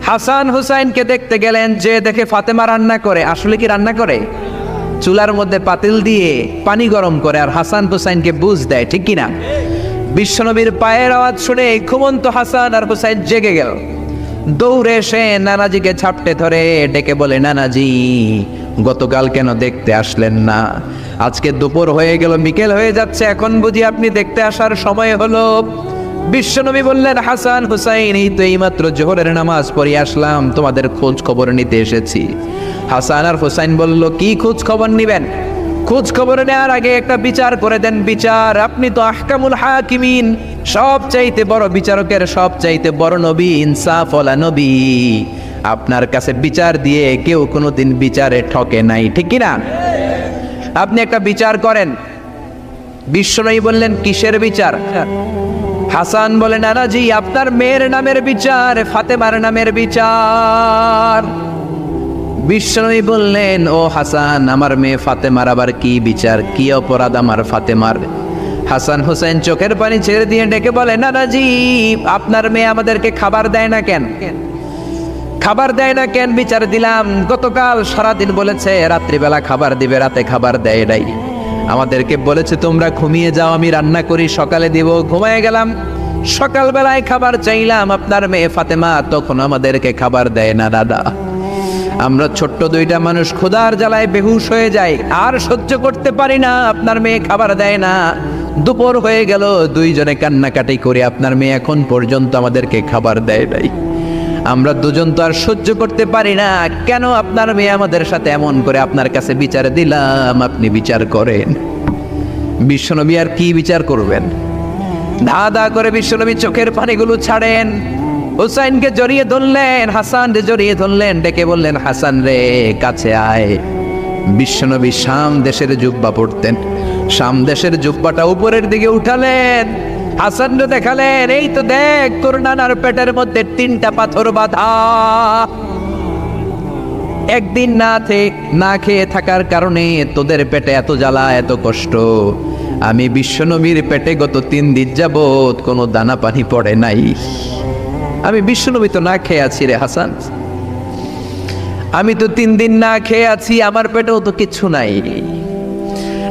হাসান হুসাইনকে দেখতে গেলেন, যে দেখে ফাতেমা রান্না করে। আসলে কি রান্না করে? চুলার মধ্যে পাতিল দিয়ে পানি গরম করে আর হাসান হুসাইনকে বুঝ দেয়, ঠিক কিনা? বিশ্বনবীর পায়ের আওয়াজ শুনে ঘুমন্ত হাসান আর হুসাইন জেগে গেল। দৌড়ে এসে নানাজিকে ঝাপটে ধরে ডেকে বলে, নানাজি, গতকাল কেন দেখতে আসলেন না? আজকে দুপুর হয়ে গেল, বিকেল হয়ে যাচ্ছে, এখন বুঝি আপনি দেখতে আসার সময় হলো? বিশ্বনবী বললেন, হাসান হুসাইন, এই তো এইমাত্র জোহরের নামাজ পড়ে আসলাম, তোমাদের খোঁজ খবর নিতে এসেছি। হাসান আর হুসাইন বলল, কি খোঁজ খবর নিবেন? খোঁজ খবর নেওয়ার আগে একটা বিচার করে দেন। বিচার? আপনি তো আহকামুল হাকিমিন, সব চাইতে বড় বিচারকের সব চাইতে বড় নবী, ইনসাফওয়ালা নবী। আপনার কাছে বিচার দিয়ে কেউ কোনোদিন বিচারে ঠকে নাই, ঠিক কিনা? আপনি একটা বিচার করেন। বিশ্বনবী বললেন, কিসের বিচার? হাসান বলে, নানাজি, আপনার মেয়ের নামের বিচার, ফাতেমার নামের বিচার। বিশ্বনবী বললেন, ও হাসান, আমার মেয়ে ফাতেমার আবার কি বিচার? কি অপরাধ আমার ফাতেমার? হাসান হুসাইন চোখের পানি ছেড়ে দিয়ে ডেকে বলে, নানাজি, আপনার মেয়ে আমাদেরকে খাবার দেয় না কেন? খাবার দেয় না কেন বিচার দিলাম। গতকাল সারাদিন বলেছে রাত্রিবেলা খাবার দিবে, রাতে খাবার দেয় নাই। আমাদেরকে বলেছে তোমরা ঘুমিয়ে যাও, আমি রান্না করি, সকালে দিব। ঘুমায় গেলাম, সকালবেলায় খাবার চাইলাম, আপনার মেয়ে ফাতেমা তখন আমাদেরকে খাবার দেয় না। দাদা, আমরা ছোট্ট 2টা মানুষ ক্ষুধার জ্বালায় বেহুশ হয়ে যাই, আর সহ্য করতে পারি না, আপনার মেয়ে খাবার দেয় না। দুপুর হয়ে গেল, 2 জনে কান্নাকাটি করে, আপনার মেয়ে এখন পর্যন্ত আমাদেরকে খাবার দেয় নাই। আমরা 2 জন তো আর সহ্য করতে পারি না, কেন আপনার মেয়ে আমাদের সাথে এমন করে? আপনার কাছে বিচার দিলাম, আপনি বিচার করেন। বিশ্বনবী আর কি বিচার করবেন? ধা ধা করে বিশ্বনবী চোখের পানিগুলো ছাড়েন। হুসাইনকে জড়িয়ে ধরলেন, হাসান রে জড়িয়ে ধরলেন, ডেকে বললেন, হাসান রে, কাছে আয়। বিশ্বনবী শাম দেশের জুব্বা পরতেন, শাম দেশের জুব্বাটা উপরের দিকে উঠালেন, হাসান রে দেখালেন, এই তো দেখ, তোর নানার পেটের মধ্যে 3টা পাথর বাঁধা। একদিন না খেয়ে থাকার কারণে তোদের পেটে এত জ্বালা, এত কষ্ট। আমি বিশ্বনবীর পেটে গত 3 দিন যাবত কোনো দানা পানি পড়ে নাই। আমি বিশ্বনবী তো না খেয়ে আছি রে হাসান, আমি তো 3 দিন না খেয়ে আছি, আমার পেটেও তো কিছু নাই।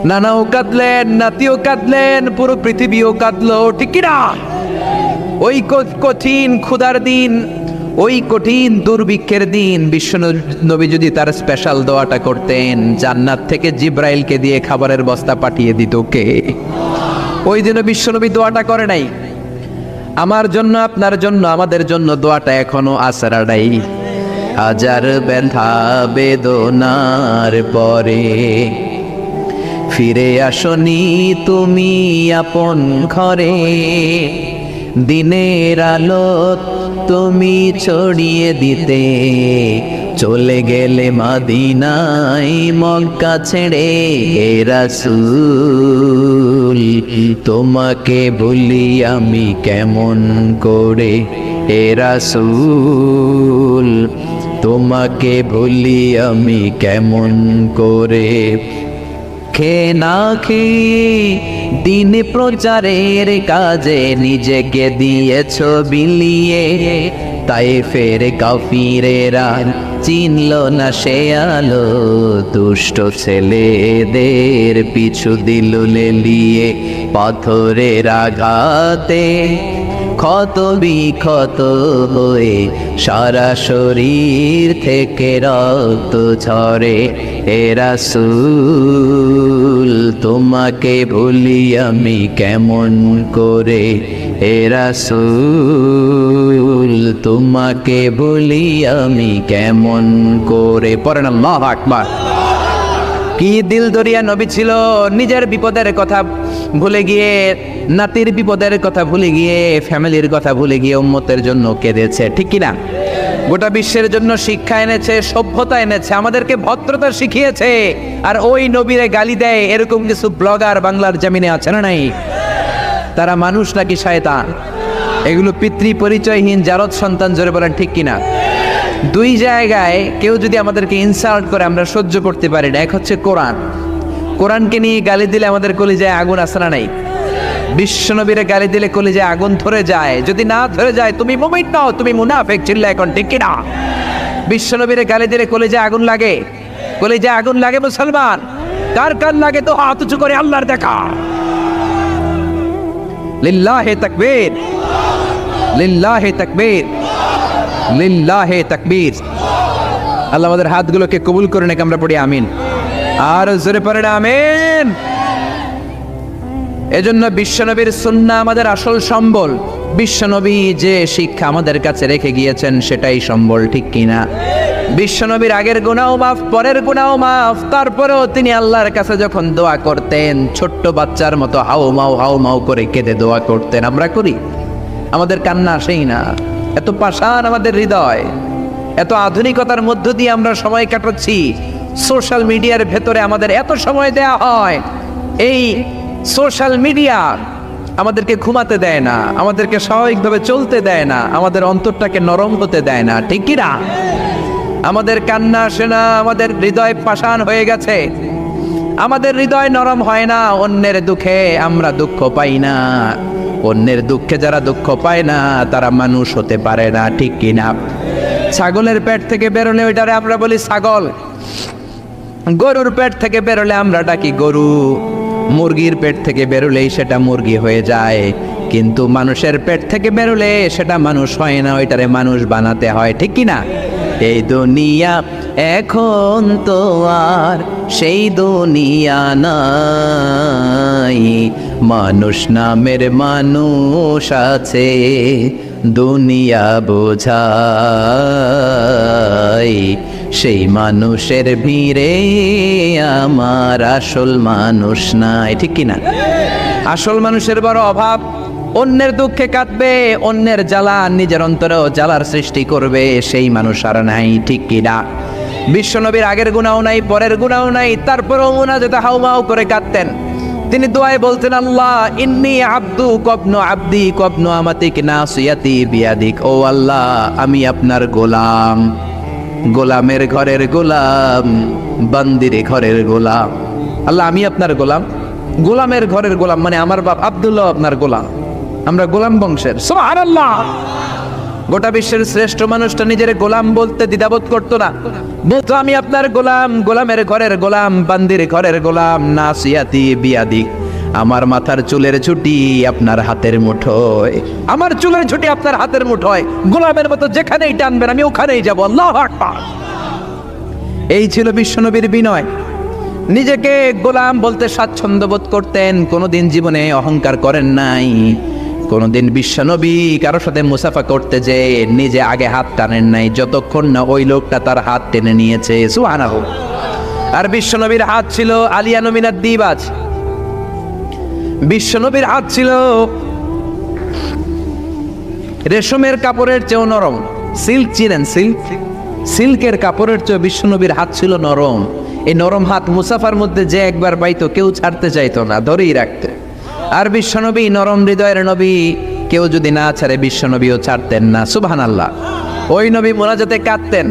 নানাও কাঁদলেন, নাতিও কাঁদলেন, পুরো পৃথিবীও কাঁদলো, ঠিক কিনা? ওই কঠিন ক্ষুধার দিন, ওই কঠিন দুর্ভিক্ষের দিন বিশ্ব নবী যদি তার স্পেশাল দোয়াটা করতেন, জান্নাত থেকে জিব্রাইলকে দিয়ে খাবারের বস্তা পাঠিয়ে দিত কে? ওই দিনও বিশ্ব নবী দোয়াটা করে নাই। আমার জন্য, আপনার জন্য, আমাদের জন্য দোয়াটা এখনো আছড়াই। হাজার ব্যথা বেদনার পরে ফিরে আসনি তুমি আপন ঘরে, দিনের আলো তুমি ছড়িয়ে দিতে চলে গেলে মদিনায় মক্কা ছেড়ে। হে রাসূল তোমাকে ভুলি আমি কেমন করে, হে রাসূল তোমাকে ভুলি আমি কেমন করে। খেয়ে না খেয়ে দিন প্রচারের কাজে নিজেকে দিয়েছ বিলিয়ে, তাই ফের কাফিরেরা চিনল না সে আলো। দুষ্ট ছেলেদের পিছু দিল লেলিয়ে, পাথরের আঘাতে ক্ষত বিক্ষত হয়ে সারা শরীর থেকে রক্ত ঝরে। হে রাসূল তোমাকে ভুলি আমি কেমন করে, হে রাসূল তোমাকে ভুলি আমি কেমন করে। পড়েন আল্লাহু আকবার। কি দিল দরিয়া নবী ছিল, নিজের বিপদের কথা ভুলে গিয়ে, নাতির বিপদের কথা ভুলে গিয়ে, ফ্যামিলির কথা ভুলে গিয়ে উম্মতের জন্য কেঁদেছে, ঠিক কিনা? গোটা বিশ্বের জন্য শিক্ষা এনেছে, সভ্যতা এনেছে, আমাদেরকে ভদ্রতা শিখিয়েছে। আর ওই নবীরে গালি দেয় এরকম কিছু ব্লগার বাংলার জমিনে আছে না নাই? তারা মানুষ নাকি শয়তান? এগুলো পিতৃ পরিচয়হীন জারদ সন্তান, জোরে বলেন ঠিক কিনা? দুই জায়গায় কেউ যদি আমাদেরকে ইনসাল্ট করে আমরা সহ্য করতে পারি না। এক হচ্ছে কোরআন, কোরআনকে নিয়ে গালি দিলে আমাদের কলিজায় আগুন আসে না নাই? বিশ্বনবীরে গালি দিলে কলিজায় আগুন ধরে যায়, যদি না ধরে যায় তুমি মুমিন নও, তুমি মুনাফিক। চিল্লা এখন ঠিক কিনা? বিশ্বনবীরে গালি দিলে কলিজায় আগুন লাগে, কলিজায় আগুন লাগে মুসলমান। কার কার লাগে তো হাত উঁচু করে আল্লাহর দেখা। লিল্লাহে তাকবীর, লিল্লাহে তাকবীর, লিল্লাহে তাকবীর। আল্লাহ আমাদের হাতগুলোকে কবুল করে নেক, আমরা পড়ি আমিন। আর জোরে পড়েন আমিন। এজন্য বিশ্বনবীর সুন্নাহ আমাদের আসল সম্বল। বিশ্বনবী যে শিক্ষা আমাদের কাছে রেখে গিয়েছেন সেটাই সম্বল, ঠিক কিনা? বিশ্বনবীর আগের গুনাহ মাফ, পরের গুনাহ মাফ, তারপরেও তিনি আল্লাহর কাছে যখন দোয়া করতেন ছোট্ট বাচ্চার মতো হাউ মাউ করে কেঁদে দোয়া করতেন। আমরা করি? আমাদের কান্না আসেই না। এত পাষাণ আমাদের হৃদয়, এত আধুনিকতার মধ্য দিয়ে আমরা সময় কাটাচ্ছি। সোশ্যাল মিডিয়ার ভেতরে আমাদের এত সময় দেয়া হয়। এই সোশ্যাল মিডিয়া আমাদেরকে ঘুমাতে দেয় না, আমাদেরকে স্বাভাবিকভাবে চলতে দেয় না, আমাদের অন্তরটাকে নরম হতে দেয় না, ঠিক কি না? আমাদের কান্না আসে না, আমাদের হৃদয় পাষাণ হয়ে গেছে, আমাদের হৃদয় নরম হয় না। অন্যের দুঃখে আমরা দুঃখ পাই না, অন্যের দুঃখে যারা দুঃখ পায় না তারা মানুষ হতে পারে না, ঠিক কি না? ছাগলের পেট থেকে বেরোলে ওইটারে আমরা বলি ছাগল, গরুর পেট থেকে বেরোলে আমরা ডাকি গরু, মুরগির পেট থেকে বেরোলেই সেটা মুরগি হয়ে যায়। কিন্তু মানুষের পেট থেকে বেরোলে সেটা মানুষ হয় না, ওইটারে মানুষ বানাতে হয়, ঠিক কি না? এই দুনিয়া এখন তো আর সেই দুনিয়া নাই, মানুষ নামের মানুষ আছে দুনিয়া বোঝাই। সেই মানুষের ভিড়ে আমার আসল মানুষ নাই, ঠিক কিনা? আসল মানুষের বড় অভাব। অন্যের দুঃখে কাঁদবে, অন্যের জ্বালা নিজের অন্তরেও জ্বালার সৃষ্টি করবে, সেই মানুষ আর নাই, ঠিক কিনা? বিশ্বনবীর আগের গুনাহ নাই, পরের গুনাহ নাই, তারপরেও মুনাজাতে হাউমাউ করে কাঁদতেন। তিনি দোয়ায় বলতেন, আল্লাহ ইন্নী আব্দু কবনু আব্দি কবনু আমাতিক নাসিয়াতি বিয়াদিক। ও আল্লাহ, আমি আপনার গোলাম, গোলামের ঘরের গোলাম, বান্দির ঘরের গোলাম। আল্লাহ আমি আপনার গোলাম, গোলামের ঘরের গোলাম, মানে আমার বাপ আব্দুল্লাহ আপনার গোলাম, আমরা গোলাম বংশের। সুবহানাল্লাহ। গোটা বিশ্বের শ্রেষ্ঠ মানুষটা নিজের গোলাম বলতে দ্বিধাবোধ করতো না, বলতো আমি আপনার গোলাম, গোলামের ঘরের গোলাম, বান্দির ঘরের গোলাম, নাসিয়াতি বিয়াদিক। আমার মাথার চুলের ঝুঁটি আপনার হাতের মুঠোয়, আমার চুলের ঝুঁটি আপনার হাতের মুঠোয়, গোলামের মতো যেখানেই টানবেন আমি ওখানেই যাব। আল্লাহু আকবার। এই ছিল বিশ্বনবীর বিনয়। নিজেকে গোলাম বলতে স্বাচ্ছন্দ্য বোধ করতেন, কোনোদিন জীবনে অহংকার করেন নাই। কোনোদিন বিশ্বনবী কারো সাথে মুসাফা করতে যে নিজে আগে হাত টানেন নাই, যতক্ষণ না ওই লোকটা তার হাত টেনে নিয়েছে। সুবহানাহু। আর বিশ্বনবীর হাত ছিল আলিয়ানু মিনাদ দিবাজ। বিশ্বনবীর হাত ছিল রেশমের কাপড়ের চেয়েও নরম। সিল্ক চিনেন? সিল্কের কাপড়ের চেয়ে বিশ্বনবীর হাত ছিল নরম। এই নরম হাত মুসাফার মধ্যে যে একবার পাইতো কেউ ছাড়তে চাইতো না, ধরেই রাখতো। আর বিশ্বনবী নরম হৃদয়ের নবী, কেউ যদি না ছাড়ে বিশ্বনবীও ছাড়তেন না। সুবহানাল্লাহ। ওই নবী মোনাজাতে কাঁদতেন।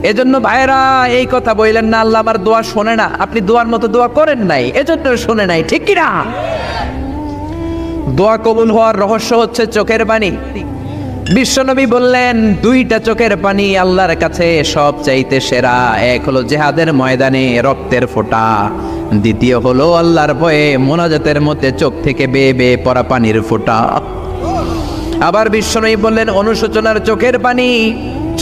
এজন্য ভাইরা এই কথা বললেন না আল্লাহ আমার দোয়া শোনে না, আপনি দোয়ার মতো দোয়া করেন নাই, এজন্য শোনে নাই, ঠিক কি না? দোয়া কবুল হওয়ার রহস্য হচ্ছে চোখের পানি। বিশ্বনবী বললেন দুইটা চোখের পানি আল্লাহর কাছে সব চাইতে সেরা। এক হলো জিহাদের ময়দানে রক্তের ফোঁটা, দ্বিতীয় হলো আল্লাহর ভয়ে মোনাজাতের মধ্যে চোখ থেকে বেয়ে বেয়ে পড়া পানির ফোঁটা। আবার বিশ্বনবী বললেন অনুশোচনার চোখের পানি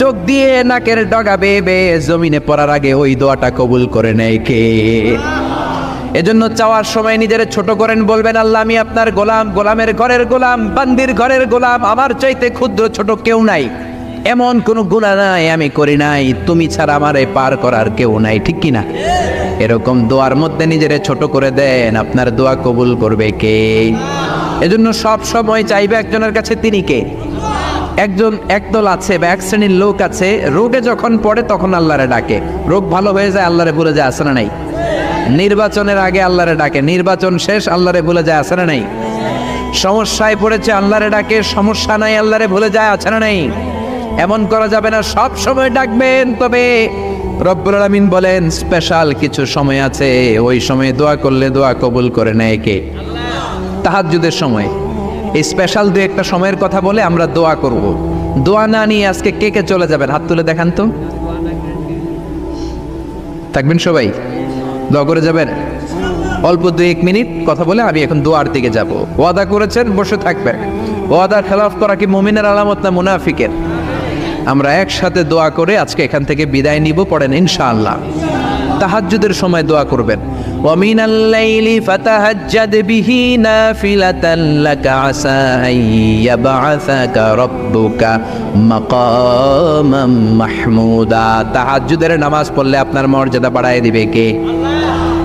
চোখ দিয়ে নাকের ডগা বেয়ে বেয়ে জমিনে পড়ার আগে ওই দোয়াটা কবুল করে নেয় কে? এজন্য চাওয়ার সময় নিজের ছোট করেন, বলবেন আল্লাহ আমি আপনার গোলাম, গোলামের ঘরের গোলাম, বান্দির ঘরের গোলাম, আমার চাইতে ক্ষুদ্র ছোট কেউ নাই, এমন কোনো গুনাহ নাই আমি করি নাই, তুমি ছাড়া আমারে পার করার কেউ নাই, ঠিক কি না? এরকম দোয়ার মধ্যে নিজেরে ছোট করে দেন, আপনার দোয়া কবুল করবে কে? এজন্য সব সময় চাইবে একজনের কাছে, তিনি কে? একদল আছে বা এক শ্রেণীর লোক আছে, রোগে যখন পড়ে তখন আল্লাহরে ডাকে, রোগ ভালো হয়ে যায় আল্লাহরে ভুলে যায়, আছে না নাই? নির্বাচনের আগে আল্লাহরে ডাকে, নির্বাচন শেষ আল্লাহরে ভুলে যায়, আছে না নাই? সমস্যায় পড়েছে আল্লাহরে ডাকে, সমস্যা নাই আল্লাহরে ভুলে যায়, আছে না নাই? এমন করা যাবে না, সব সময় ডাকবেন। তবে রব্বুল আলামিন বলেন স্পেশাল কিছু সময় আছে, ওই সময়ে দোয়া করলে দোয়া কবুল করে নেয় কে? তাহাজ্জুদের সময়। এই স্পেশাল দু একটা সময়ের কথা বলে আমরা দোয়া করব। দোয়া না নিয়ে আজকে কে কে চলে যাবেন হাত তুলে দেখান তো। থাকবেন সবাই? দোয়া করে যাবেন? অল্প 2-1 মিনিট কথা বলে আমি এখন দোয়ার দিকে যাব। ওয়াদা করেছেন বসে থাকবেন। ওয়াদার খেলাফ করা কি মুমিনের আলামত না মুনাফিকের? আমরা একসাথে দোয়া করে আজকে এখান থেকে বিদায় নিব। পড়েন ইনশাআল্লাহ। তাহাজ্জুদের সময় দোয়া করবেন। ওয়া মিনাল লাইলি ফাতাহাজ্জাদ বিহি নাফিলাতান লাকা আসা আইয়াবআসাকা রাব্বুকা মাকামাম মাহমুদা। তাহাজ্জুদের নামাজ পড়লে আপনার মর্যাদা বাড়ায় দিবে কে?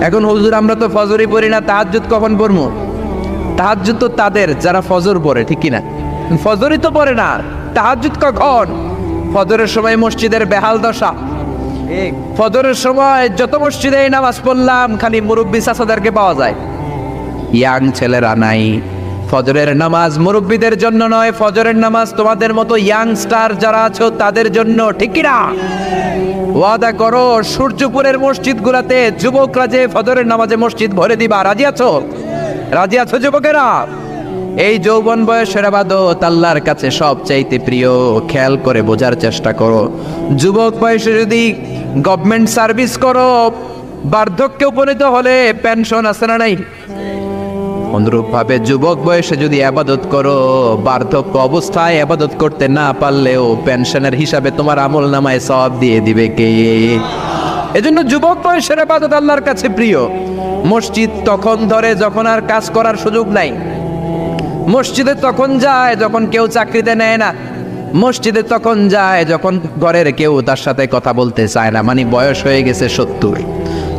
এখন হুজুর আমরা তো ফজরই পড়ি না, তাহাজ্জুদ কখন পড়বো? তাহাজ্জুদ তো তাদের যারা ফজর পড়ে, ঠিক কি না? ফজরই তো পড়ে না, তাহাজ্জুদ কখন? ফজরের সময় মসজিদের বেহাল দশা। ফজরের সময় যত মসজিদে নামাজ পড়লাম খালি মুরব্বী চাচাদেরকে পাওয়া যায়, ইয়াং ছেলেরা নাই। ফজরের নামাজ মুরব্বীদের জন্য নয়, ফজরের নামাজ তোমাদের মতো ইয়াংস্টার যারা আছো তাদের জন্য, ঠিক কি না? ওয়াদা করো সূর্যপুরের মসজিদগুলোতে যুবকরা যে ফজরের নামাজে মসজিদ ভরে দিবা, রাজি আছো? রাজি আছো যুবকেরা? এই যৌবন বয়সের ইবাদত আল্লাহর কাছে সবচাইতে প্রিয়। খেয়াল করে বোঝার চেষ্টা করো। যুবক বয়সে যদি গভর্নমেন্ট সার্ভিস করো, বার্ধক্যে উপনীত হলে পেনশন আছে না নাই? অনুরূপভাবে যুবক বয়সে যদি ইবাদত করো, বার্ধক্য অবস্থায় ইবাদত করতে না পারলেও পেনশনের হিসাবে তোমার আমলনামায় সওয়াব দিয়ে দিবে কে? এজন্য যুবক বয়সের ইবাদত আল্লাহর কাছে প্রিয়। মসজিদ তখন ধরে যখন আর কাজ করার সুযোগ নাই। মসজিদে তখন যায় যখন কেউ চাকরিতে নেয় না। মসজিদে তখন যায় যখন ঘরের কেউ তার সাথে কথা বলতে চায় না, মানে বয়স হয়ে গেছে 70।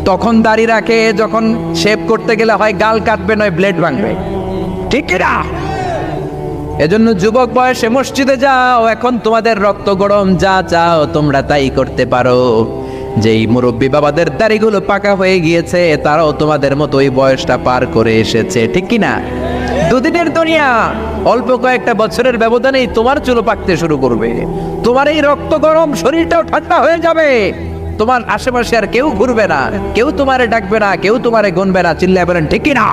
তখন দাড়ি রাখে যখন শেভ করতে গেলে হয় গাল কাটবে নয় ব্লেড ভাঙবে, ঠিক না? এজন্য যুবক বয়সে মসজিদে যাও। এখন তোমাদের রক্ত গরম, যা চাও তোমরা তাই করতে পারো। যেই মুরব্বী বাবাদের দাড়িগুলো পাকা হয়ে গিয়েছে তারাও তোমাদের মতো ওই বয়সটা পার করে এসেছে, ঠিক কি না? দুদিনের দুনিয়া, অল্প কয়েকটা বছরের ব্যবধানেই তোমার চুল পাকতে শুরু করবে। তোমার এই রক্ত গরম শরীরটাও ঠান্ডা হয়ে যাবে। তোমার আশেপাশে আর কেউ ঘুরবে না, কেউ তোমারে ডাকবে না, কেউ তোমারে গুনবে না। চিল্লায় বলেন ঠিক কি না?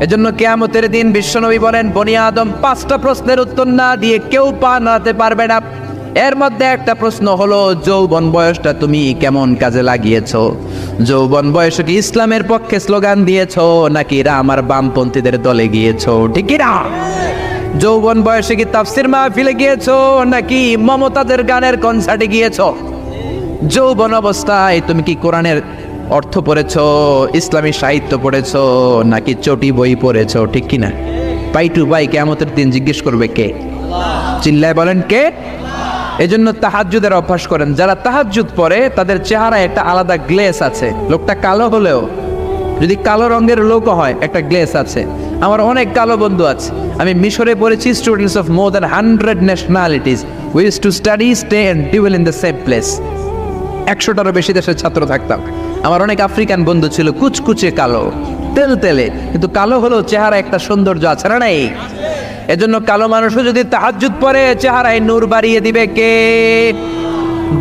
এজন্য কিয়ামতের দিন বিশ্বনবী বলেন বনি আদম 5টা প্রশ্নের উত্তর না দিয়ে কেউ পা নাড়াতে পারবে না। এর মধ্যে একটা প্রশ্ন হলো, যৌবন বয়সটা তুমি কেমন কাজে লাগিয়েছো? যৌবন বয়সে কি ইসলামের পক্ষে স্লোগান দিয়েছো নাকি রাম আর বামপন্থীদের দলে গিয়েছো? ঠিক কি না? যৌবন বয়সে কি তাফসির মাহফিলে গিয়েছো নাকি মমতাজের গানের কনসার্টে গিয়েছো? যৌবন অবস্থায় তুমি কি কোরআনের অর্থ পড়েছো, ইসলামী সাহিত্য পড়েছো নাকি চটি বই পড়েছো? ঠিক কি না? পাই টু পাই কিয়ামতের দিন জিজ্ঞেস করবে কে? চিল্লায় বলেন কে? এজন্য তাহাজ্জুদের অভ্যাস করেন। যারা তাহাজ্জুদ পড়ে তাদের চেহারায় একটা আলাদা গ্লেস আছে। লোকটা কালো হলেও, যদি কালো রঙের লোক হয়, একটা গ্লেস আছে। আমার অনেক কালো বন্ধু আছে। আমি মিশরে পড়েছি, students of more than 100 nationalities, we use to study, stay and dwell in the same place. 100টারও বেশি দেশের ছাত্র থাকতাম। আমার অনেক আফ্রিকান বন্ধু ছিল, কুচকুচে কালো, তেল তেলে, কিন্তু কালো হলেও চেহারা একটা সৌন্দর্য আছে না নাই? এজন্য কালো মানুষও যদি তাহাজ্জুদ পড়ে চেহারায় নূর বাড়িয়ে দিবে কে?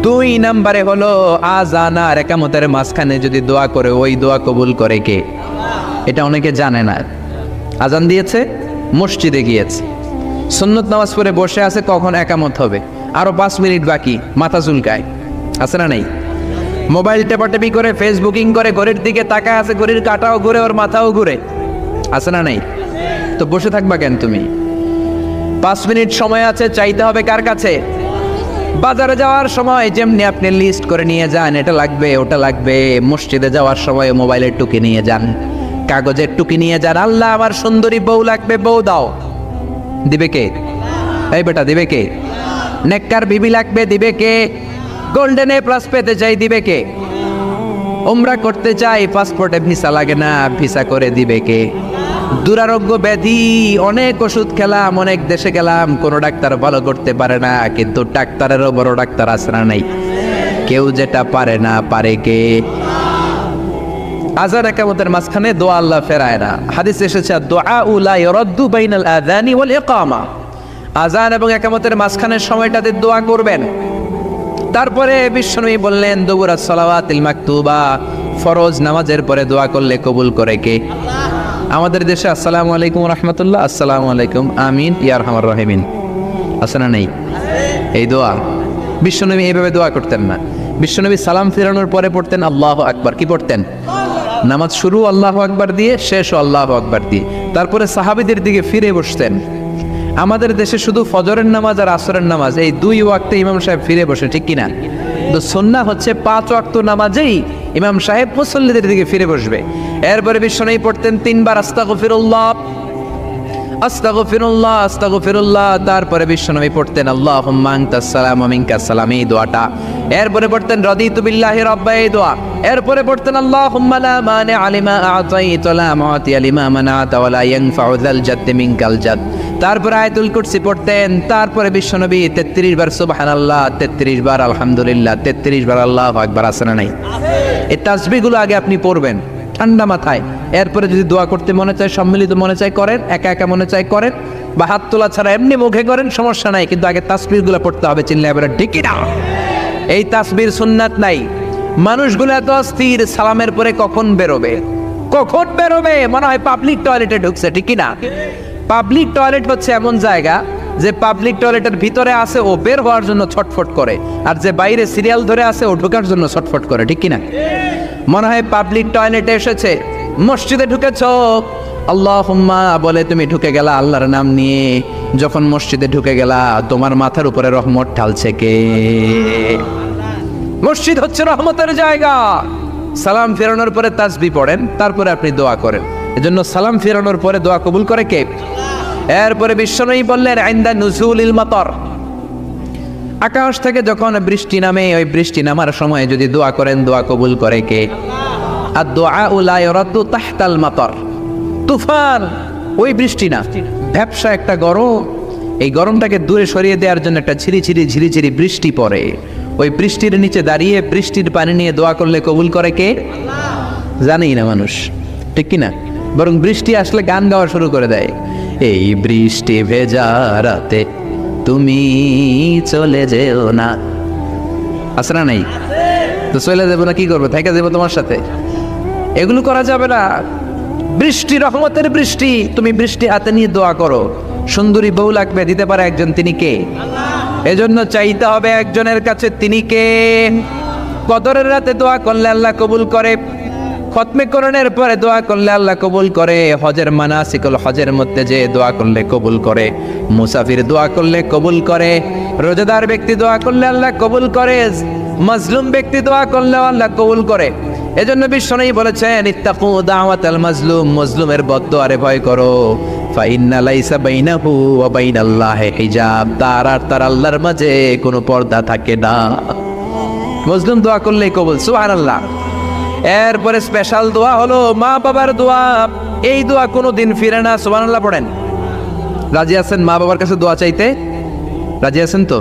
2 নম্বরে হলো আযান আর ইকামতের মাঝখানে যদি দোয়া করে, ওই দোয়া কবুল করে কে? এটা অনেকে জানে না। আযান দিয়েছে, মসজিদে গিয়েছে, সুন্নত নামাজ পড়ে বসে আছে, কখন ইকামত হবে, আরো 5 মিনিট বাকি, মাথা চুলকায়, আছে না নাই? মোবাইল টেপাটেপি করে, ফেসবুকিং করে, ঘড়ির দিকে তাকায় আছে, ঘড়ির কাঁটাও ঘুরে, ওর মাথাও ঘুরে, আছে না নাই? তো বসে থাকবা কেন তুমি? 5 মিনিট সময় আছে, চাইতে হবে কার কাছে? বাজারে যাওয়ার সময় যেমনি আপনি লিস্ট করে নিয়ে যান, এটা লাগবে ওটা লাগবে, মসজিদে যাওয়ার সময় মোবাইলের টুকি নিয়ে যান, কাগজের টুকি নিয়ে যান। আল্লাহ আমার সুন্দরী বউ লাগবে, বউ দাও, দিবে কে? এই বেটা, দিবে কে? নেককার বিবি লাগবে, দিবে কে? গোল্ডেন এ প্লাস পেতে চাই, দিবে কে? উমরা করতে চাই, পাসপোর্টে ভিসা লাগে না, ভিসা করে দিবে কে? দুরারোগ্য ব্যাধি, অনেক ওষুধ খেলাম, অনেক দেশে গেলাম, কোনো ডাক্তার ভালো করতে পারে না, কিন্তু ডাক্তারেরও বড় ডাক্তার আছে না নাই? কেউ যেটা পারে না, পারে কে? আযান ইকামতের মাঝখানে দোয়া আল্লাহ ফেরায় না। হাদিস এসেছে, দুআউ লা ইরাদ্দু বাইনাল আযানি ওয়াল ইকামা। আযান এবং ইকামতের মাঝখানের সময়টাতে দোয়া করবেন। তারপরে বিশ্বনবী বললেন, দুবুরাস সালাওয়াতিল মাকতুবা, ফরজ নামাজের পরে দোয়া করলে কবুল করে কে? আমাদের দেশে আসসালামু আলাইকুম রাহমাতুল্লাহ, আসসালামু আলাইকুম, আমিন ইয়া আরহামার রাহিমিন, আছে না নাই? এই দোয়া বিশ্বনবী এইভাবে দোয়া করতেন না। বিশ্বনবী সালাম ফেরানোর পরে পড়তেন আল্লাহু আকবার। কি পড়তেন? নামাজ শুরু আল্লাহু আকবার দিয়ে, শেষও আল্লাহু আকবার দিয়ে। তারপরে সাহাবীদের দিকে ফিরে বসতেন। আমাদের দেশে শুধু ফজরের নামাজ আর আসরের নামাজ, এই 2 ওয়াক্তে ইমাম সাহেব ফিরে বসে, ঠিক কিনা? তো সুন্নাহ হচ্ছে 5 ওয়াক্ত নামাজেই ইমাম সাহেব মুসল্লিদের দিকে ফিরে বসবে। এরপরে বিশ্বনবী পড়তেন 3 বার আস্তাগফিরুল্লাহ, আস্তাগফিরুল্লাহ, আস্তাগফিরুল্লাহ। তারপরে বিশ্বনবী পড়তেন আল্লাহুম্মা আনতাস সালাম ওয়া মিনকাস সালাম, এই দোয়াটা। এরপরে পড়তেন রাদিতু বিল্লাহি রাব্বা, এই দোয়া। এরপরে পড়তেন আল্লাহুম্মা লা মানিআ লিমা আ'তাইতা ওয়া লা মু'তিয়া লিমা মানা'তা ওয়া লা ইয়ানফা'ু যাল জাদ্দি মিনকাল জাদ। তারপরে আয়াতুল কুরসি পড়তেন। তারপরে বিশ্বনবী 33 বার সুবহানাল্লাহ, 33 বার আলহামদুলিল্লাহ, 33 বার আল্লাহু আকবার, আছে না নাই? এই তাসবিহগুলো আগে আপনি পড়বেন ঠান্ডা মাথায়। এরপরে যদি দোয়া করতে মনে চায়, সম্মিলিত মনে চায় করেন, একা একা মনে চায় করেন, বা হাত তোলা ছাড়া এমনি মুখে করেন, সমস্যা নাই, কিন্তু আগে তাসবিহগুলো পড়তে হবে। চিল্লায় বলেন ঠিক না? এই তাসবির সুন্নাত নাই। মানুষগুলো এত অস্থির, সালামের পরে কখন বেরোবে, কখন বেরোবে, মনে হয় পাবলিক টয়লেটে ঢুকছে, ঠিক না? পাবলিক টয়লেট হচ্ছে এমন জায়গা যে পাবলিক টয়লেটের ভিতরে আছে, ও বের হওয়ার জন্য ছটফট করে, আর যে বাইরে সিরিয়াল ধরে আছে, ও ঢোকার জন্য ছটফট করে, ঠিক কিনা? মনে হয় পাবলিক টয়লেটে এসেছে, মসজিদে ঢুকেছ, আল্লাহুম্মা বলে তুমি ঢুকে গেলা আল্লাহর নাম নিয়ে। যখন মসজিদে ঢুকে গেলা, তোমার মাথার উপরে রহমত ঢালছে কে? মসজিদ হচ্ছে রহমতের জায়গা। সালাম ফেরানোর পরে তাসবিহ পড়েন, তারপরে আপনি দোয়া করেন। এজন্য সালাম ফেরানোর পরে দোয়া কবুল করে কে? এরপরে বিশ্বনবী বললেন ইনদা নুজুলিল মাতার, আকাশ থেকে যখন বৃষ্টি নামে, ওই বৃষ্টি নামার সময় যদি দোয়া করেন, দোয়া কবুল করে কে? আর দোয়া লা ইরাদ্দু তাহতাল মাতার, তুফান, ওই বৃষ্টি না, ভ্যাপসা একটা গরম, এই গরমটাকে দূরে সরিয়ে দেওয়ার জন্য একটা ঝিরিঝিরি ঝিরিঝিরি বৃষ্টি পড়ে। ওই বৃষ্টির নিচে দাঁড়িয়ে বৃষ্টির পানি নিয়ে দোয়া করলে কবুল করে কে? জানেই না মানুষ, ঠিক কিনা? বরং বৃষ্টি আসলে গান গাওয়া শুরু করে দেয়, এই বৃষ্টি ভেজা রাতে তুমি চলে যেও না, আছে না নাই? তো চলে যাবো না, কি করবো, থেকে যাবো তোমার সাথে? এগুলো করা যাবে না। বৃষ্টি রহমতের বৃষ্টি, তুমি বৃষ্টি হাতে নিয়ে দোয়া করো। সুন্দরী বউ লাগবে, দিতে পারে একজন, তিনি কে? এজন্য চাইতে হবে একজনের কাছে, তিনি কে? কদরের রাতে দোয়া করলে আল্লাহ কবুল করে, খতমে কোরআনের পরে দোয়া করলে আল্লাহ কবুল করে, হজের মানাসিকুল হজের মধ্যে যে দোয়া করলে কবুল করে, মুসাফির দোয়া করলে কবুল করে, রোজাদার ব্যক্তি দোয়া করলে আল্লাহ কবুল করে, মাজলুম ব্যক্তি দোয়া করলে আল্লাহ কবুল করে। এজন্য বিশ্বনবী বলেছেন, ইত্তাকু দাওয়াতাল মাজলুম, মাজলুমের বদদোয়ারে ভয় করো, ফাইন্না লাইসা বাইনাহু ওয়া বাইনাল্লাহি হিজাব, তার আর তার আল্লাহর মাঝে কোনো পর্দা থাকে না। মাজলুম দোয়া করলেই কবুল, সুবহানাল্লাহ। এরপরে স্পেশাল দোয়া হলো মা বাবার দোয়া। এই দোয়া কোনোদিন ফিরে না, সুবহানাল্লাহ পড়েন। রাজি আছেন মা বাবার কাছে দোয়া চাইতে? রাজি আছেন তো?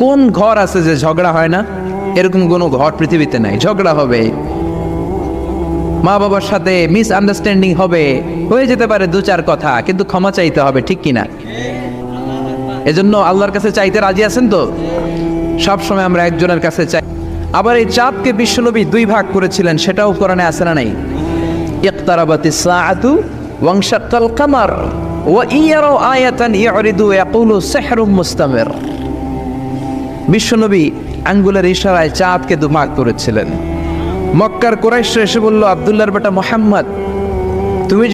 কোন ঘর আছে যে ঝগড়া হয় না? এরকম কোনো ঘর পৃথিবীতে নাই। ঝগড়া হবে, মা বাবার সাথে মিস আন্ডারস্ট্যান্ডিং হবে, হয়ে যেতে পারে দু চার কথা, কিন্তু ক্ষমা চাইতে হবে, ঠিক কিনা? এজন্য আল্লাহর কাছে চাইতে রাজি আছেন তো? সব সময় আমরা একজনের কাছে চাই। আবার এই চাঁদকে বিশ্বনবী দুই ভাগ করেছিলেন, সেটাও কোরআনে আছে না নাই? ইকতারাবাতিস সাআতু ওয়ানশাক্কাল কামার ওয়া ইয়ারাউ আয়াতান ইউরিদু ইয়াকুলু সিহরুম মুস্তামির। বিশ্বনবী আঙ্গুলের ইশারায় চাঁদকে দু ভাগ করেছিলেন। মক্কার কুরাইশরা এসে বলল, আব্দুল্লাহর বেটা মুহাম্মদ, তুমি